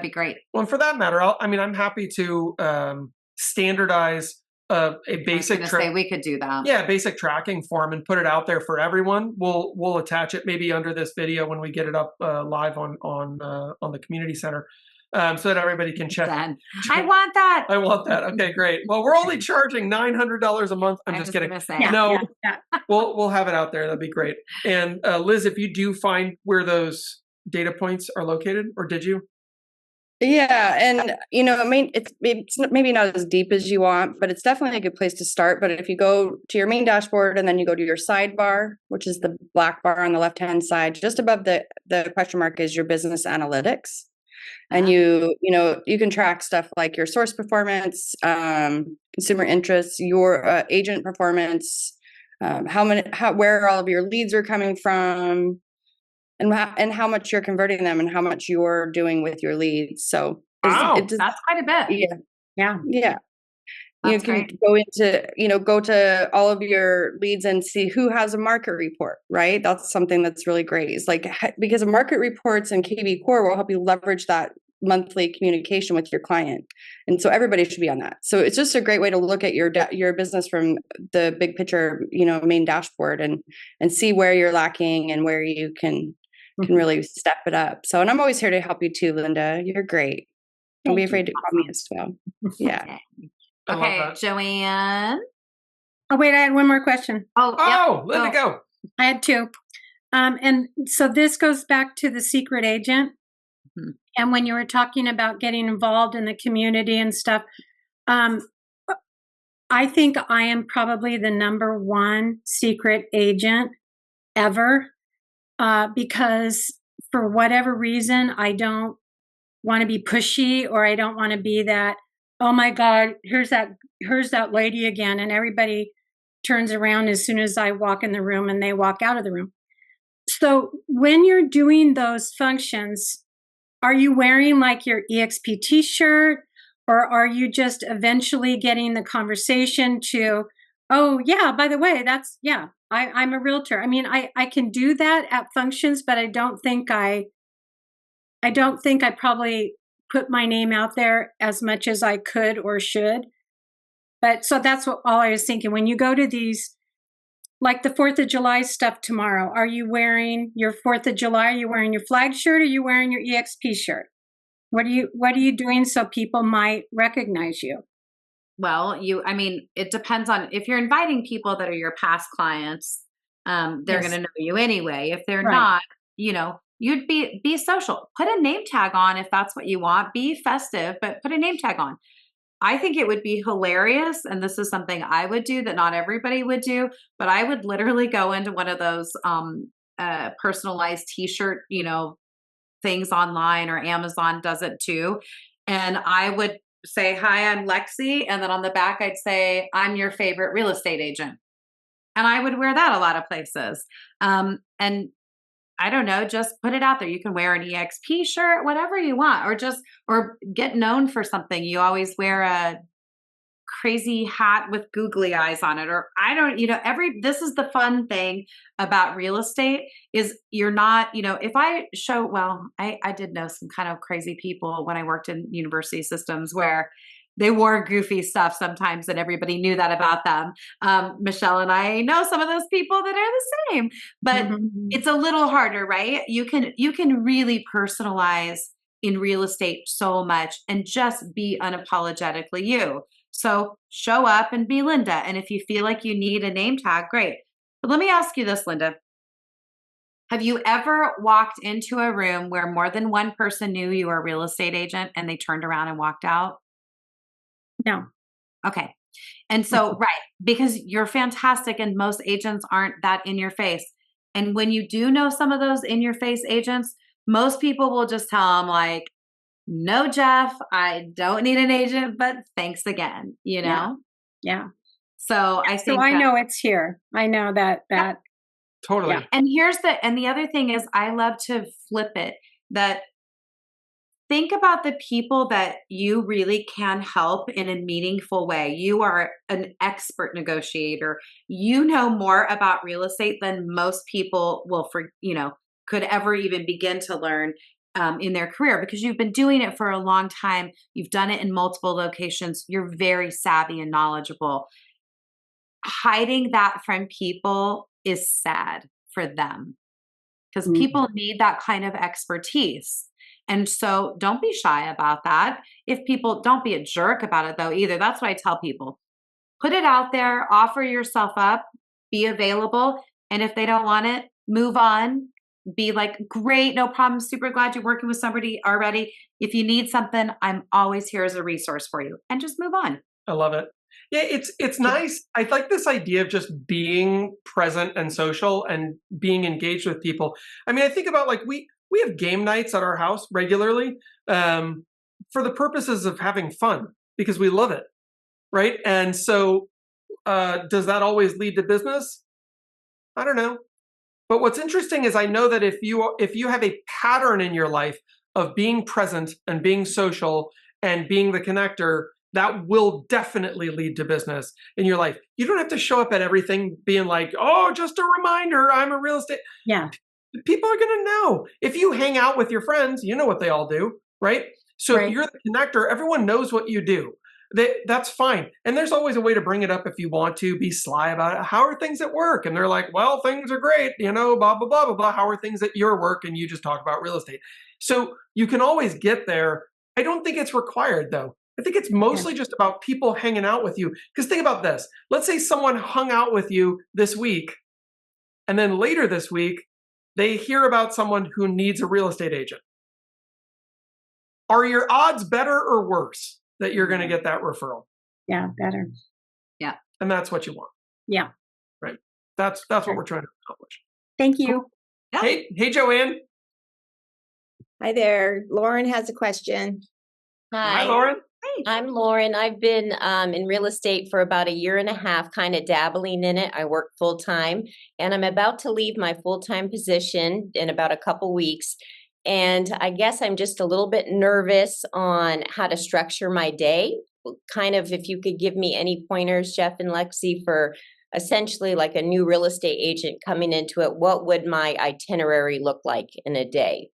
be great. Well, and for that matter, I'm happy to standardize a basic. We could do that. Yeah, basic tracking form and put it out there for everyone. We'll attach it maybe under this video when we get it up live on the community center. So that everybody can check. I want that. I want that. Okay, great. Well, we're only charging $900 a month. I'm just kidding. No, we'll have it out there. That'd be great. And Liz, if you do find where those data points are located, or did you? Yeah, and it's maybe not as deep as you want, but it's definitely a good place to start. But if you go to your main dashboard and then you go to your sidebar, which is the black bar on the left-hand side, just above the question mark is your business analytics. And you can track stuff like your source performance, consumer interests, your agent performance, where all of your leads are coming from, and how much you're converting them, and how much you're doing with your leads. So that's quite a bit. Yeah. You can go to all of your leads and see who has a market report, right? That's something that's really great. It's like, because of market reports and KV Core will help you leverage that monthly communication with your client. And so everybody should be on that. So it's just a great way to look at your business from the big picture, main dashboard, and see where you're lacking and where you can really step it up. So, and I'm always here to help you too, Linda. You're great. Don't be afraid to call me as well. Yeah. Okay, Joanne. Oh, wait, I had one more question. Linda, go. I had two. And so this goes back to the secret agent. Mm-hmm. And when you were talking about getting involved in the community and stuff, I think I am probably the number one secret agent ever, because for whatever reason, I don't want to be pushy, or I don't want to be that, oh my God, here's that lady again. And everybody turns around as soon as I walk in the room and they walk out of the room. So when you're doing those functions, are you wearing like your EXP t-shirt, or are you just eventually getting the conversation to, oh yeah, by the way, I'm a realtor. I mean, I can do that at functions, but I don't think I probably put my name out there as much as I could or should. But so that's all I was thinking. When you go to these, like the 4th of July stuff tomorrow, are you wearing your 4th of July? Are you wearing your flag shirt? Or are you wearing your EXP shirt? What are you doing so people might recognize you? Well, it depends on if you're inviting people that are your past clients, they're Yes. going to know you anyway. If they're Right. not, you'd be social. Put a name tag on if that's what you want. Be festive, but put a name tag on. I think it would be hilarious, and this is something I would do that not everybody would do, but I would literally go into one of those personalized t-shirt, things online, or Amazon does it too. And I would say, hi, I'm Lexy. And then on the back, I'd say, I'm your favorite real estate agent. And I would wear that a lot of places. And I don't know, just put it out there. You can wear an EXP shirt, whatever you want, or get known for something. You always wear a crazy hat with googly eyes on it, or this is the fun thing about real estate is you're not, if I show, I did know some kind of crazy people when I worked in university systems where they wore goofy stuff sometimes and everybody knew that about them. Michelle and I know some of those people that are the same, but it's a little harder, right? You can really personalize in real estate so much and just be unapologetically you. So show up and be Linda. And if you feel like you need a name tag, great. But let me ask you this, Linda. Have you ever walked into a room where more than one person knew you were a real estate agent and they turned around and walked out? No. Okay. And so, right, because you're fantastic and most agents aren't that in your face. And when you do know some of those in your face agents, most people will just tell them like, no, Jeff, I don't need an agent, but thanks again, Yeah. So I think I know it's here. I know that. Totally. Yeah. And the other thing is I love to flip it, that think about the people that you really can help in a meaningful way. You are an expert negotiator. You know more about real estate than most people could ever even begin to learn in their career, because you've been doing it for a long time. You've done it in multiple locations. You're very savvy and knowledgeable. Hiding that from people is sad for them, because people need that kind of expertise. And so don't be shy about that. Don't be a jerk about it though either. That's what I tell people. Put it out there, offer yourself up, be available. And if they don't want it, move on. Be like, great, no problem. Super glad you're working with somebody already. If you need something, I'm always here as a resource for you. And just move on. I love it. Yeah, it's nice. I like this idea of just being present and social and being engaged with people. I mean, I think about like we have game nights at our house regularly for the purposes of having fun because we love it, right? And so does that always lead to business? I don't know. But what's interesting is I know that if you have a pattern in your life of being present and being social and being the connector, that will definitely lead to business in your life. You don't have to show up at everything being like, oh, just a reminder, I'm a real estate. Yeah. People are going to know. If you hang out with your friends, you know what they all do, right? So if you're the connector, everyone knows what you do. That's fine. And there's always a way to bring it up if you want to be sly about it. How are things at work? And they're like, well, things are great, blah, blah, blah, blah, blah. How are things at your work? And you just talk about real estate. So you can always get there. I don't think it's required though. I think it's mostly just about people hanging out with you. Because think about this. Let's say someone hung out with you this week, and then later this week, they hear about someone who needs a real estate agent. Are your odds better or worse that you're going to get that referral? Yeah, better. Yeah. And that's what you want. Yeah. Right. That's what we're trying to accomplish. Thank you. Cool. Yeah. Hey, Joanne. Hi there. Lauren has a question. Hi, Lauren. I'm Lauren. I've been in real estate for about 1.5 years, kind of dabbling in it. I work full time, and I'm about to leave my full-time position in about a couple weeks. And I guess I'm just a little bit nervous on how to structure my day. Kind of, if you could give me any pointers, Jeff and Lexy, for essentially like a new real estate agent coming into it, what would my itinerary look like in a day?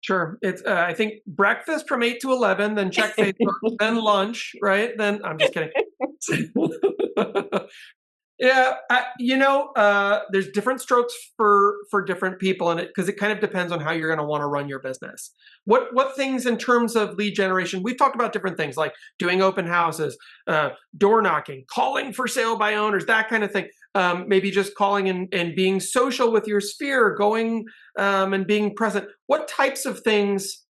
Sure. It's I think breakfast from 8 to 11, then check Facebook, then lunch, right? Then I'm just kidding. Yeah, there's different strokes for different people, and because it kind of depends on how you're going to want to run your business. What things in terms of lead generation? We've talked about different things like doing open houses, door knocking, calling for sale by owners, that kind of thing. Maybe just calling and being social with your sphere, going and being present. What types of things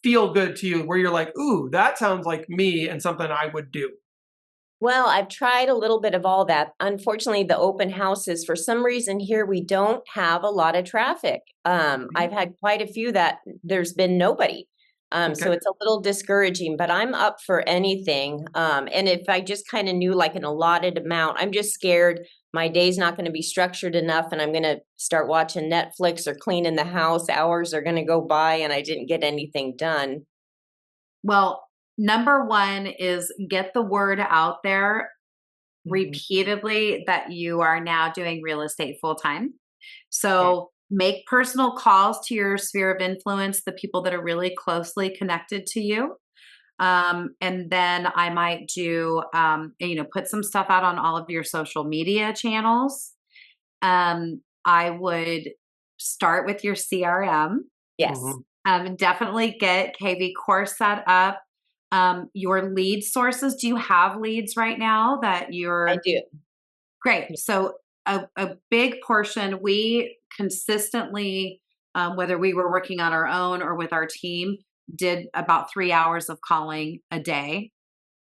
feel good to you where you're like, ooh, that sounds like me and something I would do? Well, I've tried a little bit of all that. Unfortunately, the open houses, for some reason here, we don't have a lot of traffic. I've had quite a few that there's been nobody. So it's a little discouraging, but I'm up for anything. And if I just kind of knew like an allotted amount, I'm just scared my day's not going to be structured enough and I'm going to start watching Netflix or cleaning the house. Hours are going to go by and I didn't get anything done. Well, number one is get the word out there repeatedly that you are now doing real estate full time. So make personal calls to your sphere of influence, the people that are really closely connected to you. And then I might do, put some stuff out on all of your social media channels. I would start with your CRM. Yes. Definitely get KV Core set up. Your lead sources, do you have leads right now that you're? I do. Great. So a big portion, we consistently, whether we were working on our own or with our team, did about 3 hours of calling a day.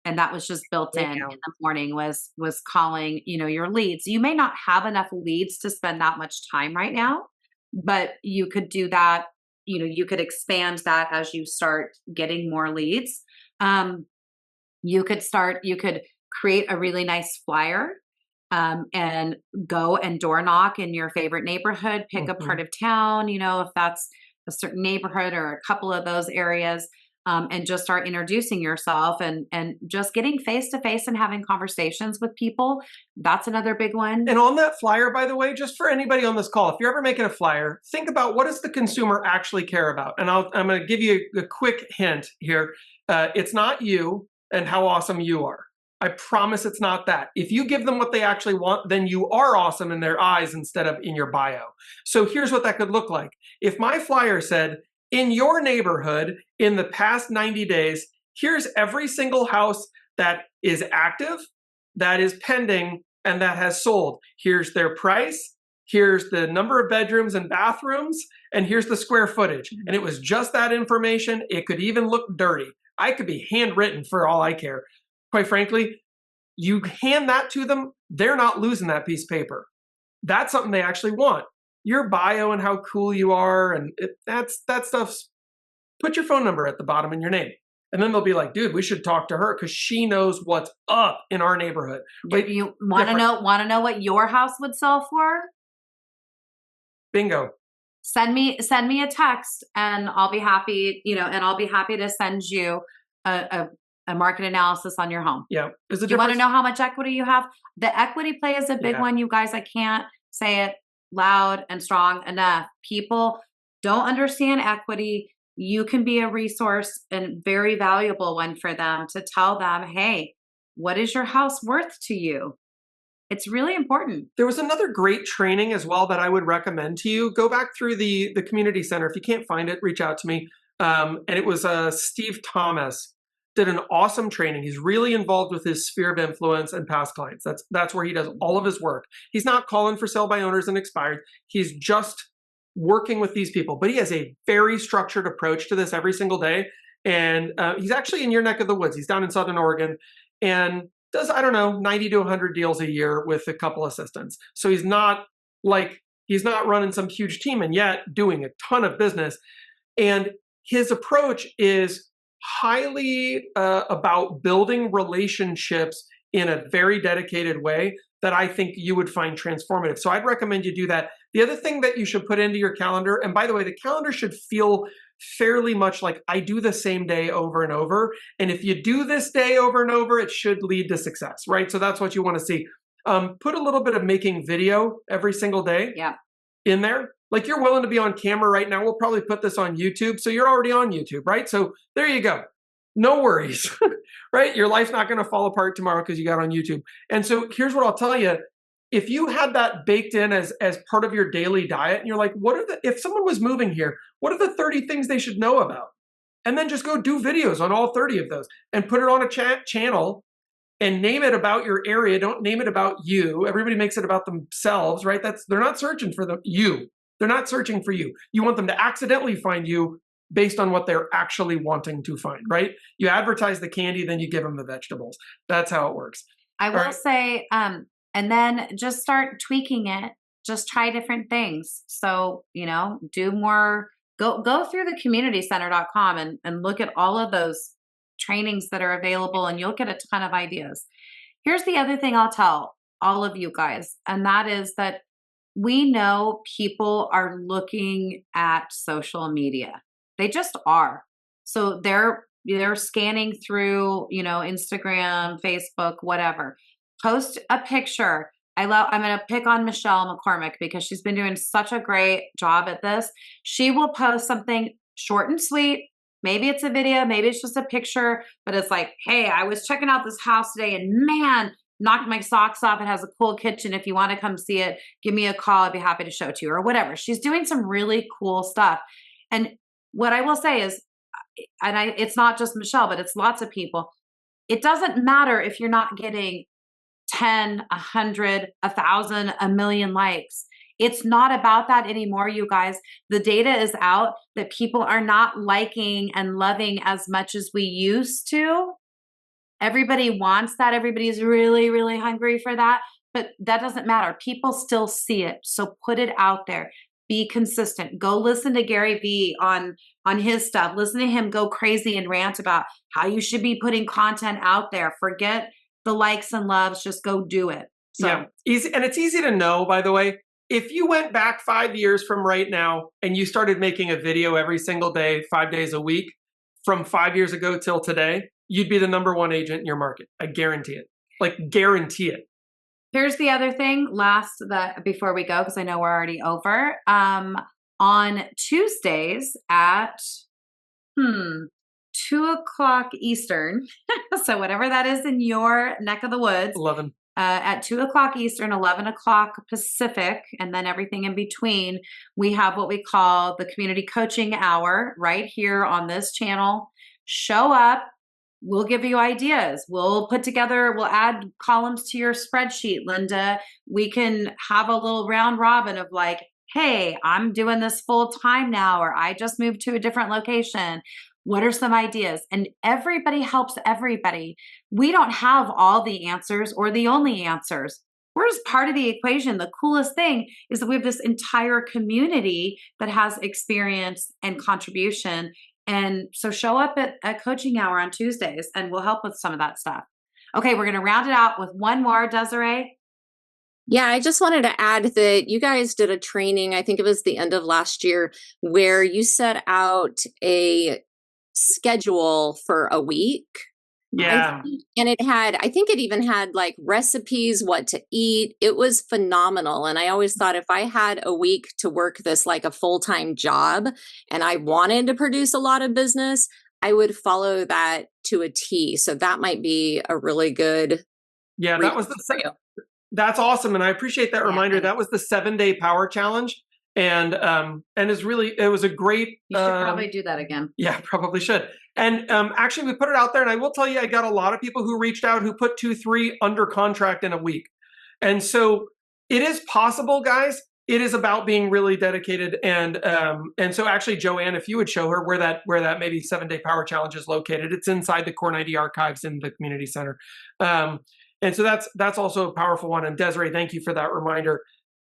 And that was just built in the morning was calling, your leads. You may not have enough leads to spend that much time right now, but you could do that. You could expand that as you start getting more leads. You could create a really nice flyer, and go and door knock in your favorite neighborhood, pick a part of town, if that's a certain neighborhood or a couple of those areas, and just start introducing yourself and just getting face to face and having conversations with people. That's another big one. And on that flyer, by the way, just for anybody on this call, if you're ever making a flyer, think about what does the consumer actually care about? And I'm going to give you a quick hint here. It's not you and how awesome you are. I promise it's not that. If you give them what they actually want, then you are awesome in their eyes instead of in your bio. So here's what that could look like. If my flyer said, in your neighborhood, in the past 90 days, here's every single house that is active, that is pending, and that has sold. Here's their price. Here's the number of bedrooms and bathrooms, and here's the square footage. And it was just that information. It could even look dirty. I could be handwritten for all I care. Quite frankly, you hand that to them, they're not losing that piece of paper. That's something they actually want. Your bio and how cool you are, and that stuff's, put your phone number at the bottom in your name. And then they'll be like, dude, we should talk to her because she knows what's up in our neighborhood. But you want to know what your house would sell for? Bingo. Send me a text and I'll be happy, to send you a market analysis on your home. Yeah. Do you want to know how much equity you have? The equity play is a big one, you guys. I can't say it loud and strong enough. People don't understand equity. You can be a resource and very valuable one for them to tell them, hey, what is your house worth to you? It's really important. There was another great training as well that I would recommend to you. Go back through the community center. If you can't find it, reach out to me. And it was Steve Thomas did an awesome training. He's really involved with his sphere of influence and past clients. That's where he does all of his work. He's not calling for sale by owners and expired. He's just working with these people, but he has a very structured approach to this every single day. And he's actually in your neck of the woods. He's down in Southern Oregon and does, 90 to 100 deals a year with a couple assistants. So he's not running some huge team and yet doing a ton of business. And his approach is highly about building relationships in a very dedicated way that I think you would find transformative. So I'd recommend you do that. The other thing that you should put into your calendar, and by the way, the calendar should feel fairly much like I do the same day over and over. And if you do this day over and over, it should lead to success, right? So that's what you want to see. Put a little bit of making video every single day in there. Like you're willing to be on camera right now. We'll probably put this on YouTube. So you're already on YouTube, right? So there you go. No worries, right? Your life's not going to fall apart tomorrow because you got on YouTube. And so here's what I'll tell you. If you had that baked in as part of your daily diet, and you're like, if someone was moving here, what are the 30 things they should know about? And then just go do videos on all 30 of those and put it on a channel and name it about your area. Don't name it about you. Everybody makes it about themselves, right? They're not searching for you. They're not searching for you. You want them to accidentally find you based on what they're actually wanting to find, right? You advertise the candy, then you give them the vegetables. That's how it works. I will say, and then just start tweaking it. Just try different things. So, do more, go through the communitycenter.com and look at all of those trainings that are available, and you'll get a ton of ideas. Here's the other thing I'll tell all of you guys, and that is that we know people are looking at social media. They just are. So they're scanning through, Instagram, Facebook, whatever. Post a picture. I'm going to pick on Michelle McCormick because she's been doing such a great job at this. She will post something short and sweet. Maybe it's a video, maybe it's just a picture, but it's like, hey, I was checking out this house today and man, knocked my socks off. It has a cool kitchen. If you want to come see it, give me a call. I'd be happy to show it to you or whatever. She's doing some really cool stuff. And what I will say is, it's not just Michelle, but it's lots of people. It doesn't matter if you're not getting 10, 100, 1,000, a million likes. It's not about that anymore, you guys. The data is out that people are not liking and loving as much as we used to. Everybody wants that. Everybody's really, really hungry for that. But that doesn't matter. People still see it. So put it out there. Be consistent. Go listen to Gary Vee on his stuff. Listen to him go crazy and rant about how you should be putting content out there. Forget the likes and loves. Just go do it. So. Yeah, easy. And it's easy to know, by the way, if you went back 5 years from right now and you started making a video every single day, 5 days a week, from 5 years ago till today, you'd be the #1 agent in your market. I guarantee it. Like, guarantee it. Here's the other thing, before we go, because I know we're already over. On Tuesdays at 2:00 Eastern, so whatever that is in your neck of the woods. 11. At 2:00 Eastern, 11:00 Pacific, and then everything in between, we have what we call the Community Coaching Hour right here on this channel. Show up. We'll give you ideas. We'll add columns to your spreadsheet, Linda. We can have a little round robin of like, hey, I'm doing this full time now, or I just moved to a different location. What are some ideas? And everybody helps everybody. We don't have all the answers or the only answers. We're just part of the equation. The coolest thing is that we have this entire community that has experience and contribution. And so show up at Coaching Hour on Tuesdays and we'll help with some of that stuff. Okay, we're going to round it out with one more, Desiree. Yeah, I just wanted to add that you guys did a training, I think it was the end of last year, where you set out a schedule for a week. Yeah. I think it even had like recipes, what to eat. It was phenomenal. And I always thought if I had a week to work this like a full-time job and I wanted to produce a lot of business, I would follow that to a T. So that might be a really good. Yeah, that's awesome. And I appreciate that reminder. That was the 7-day power challenge. And it was a great. You should probably do that again. Yeah, probably should. And actually, we put it out there, and I will tell you, I got a lot of people who reached out who put 2-3 under contract in a week. And so it is possible, guys. It is about being really dedicated. And so actually, Joanne, if you would show her where that maybe 7-day power challenge is located, it's inside the Core 90 archives in the community center. And so that's also a powerful one. And Desiree, thank you for that reminder.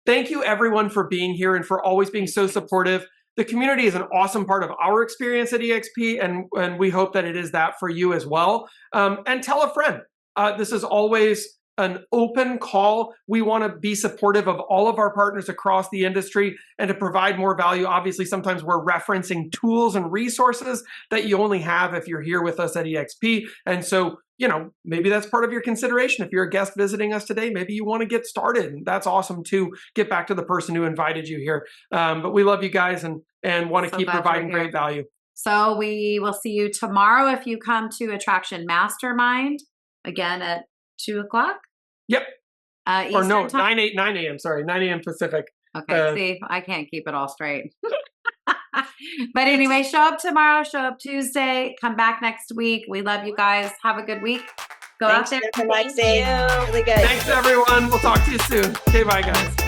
Thank you everyone for being here and for always being so supportive. The community is an awesome part of our experience at EXP, and we hope that it is that for you as well. And tell a friend. This is always an open call. We want to be supportive of all of our partners across the industry and to provide more value. Obviously, sometimes we're referencing tools and resources that you only have if you're here with us at EXP. And so, you know, maybe that's part of your consideration. If you're a guest visiting us today, maybe you want to get started. And that's awesome too. Get back to the person who invited you here. But we love you guys and want to keep providing great value. So we will see you tomorrow if you come to Attraction Mastermind, again at 2 o'clock. Yep. Or no, time? 9 a.m. Sorry, 9 a.m. Pacific. Okay, see, I can't keep it all straight. But anyway, show up tomorrow, show up Tuesday, come back next week. We love you guys. Have a good week. Go out there. Thank you. Really good. Thanks, everyone. We'll talk to you soon. Okay, bye, guys.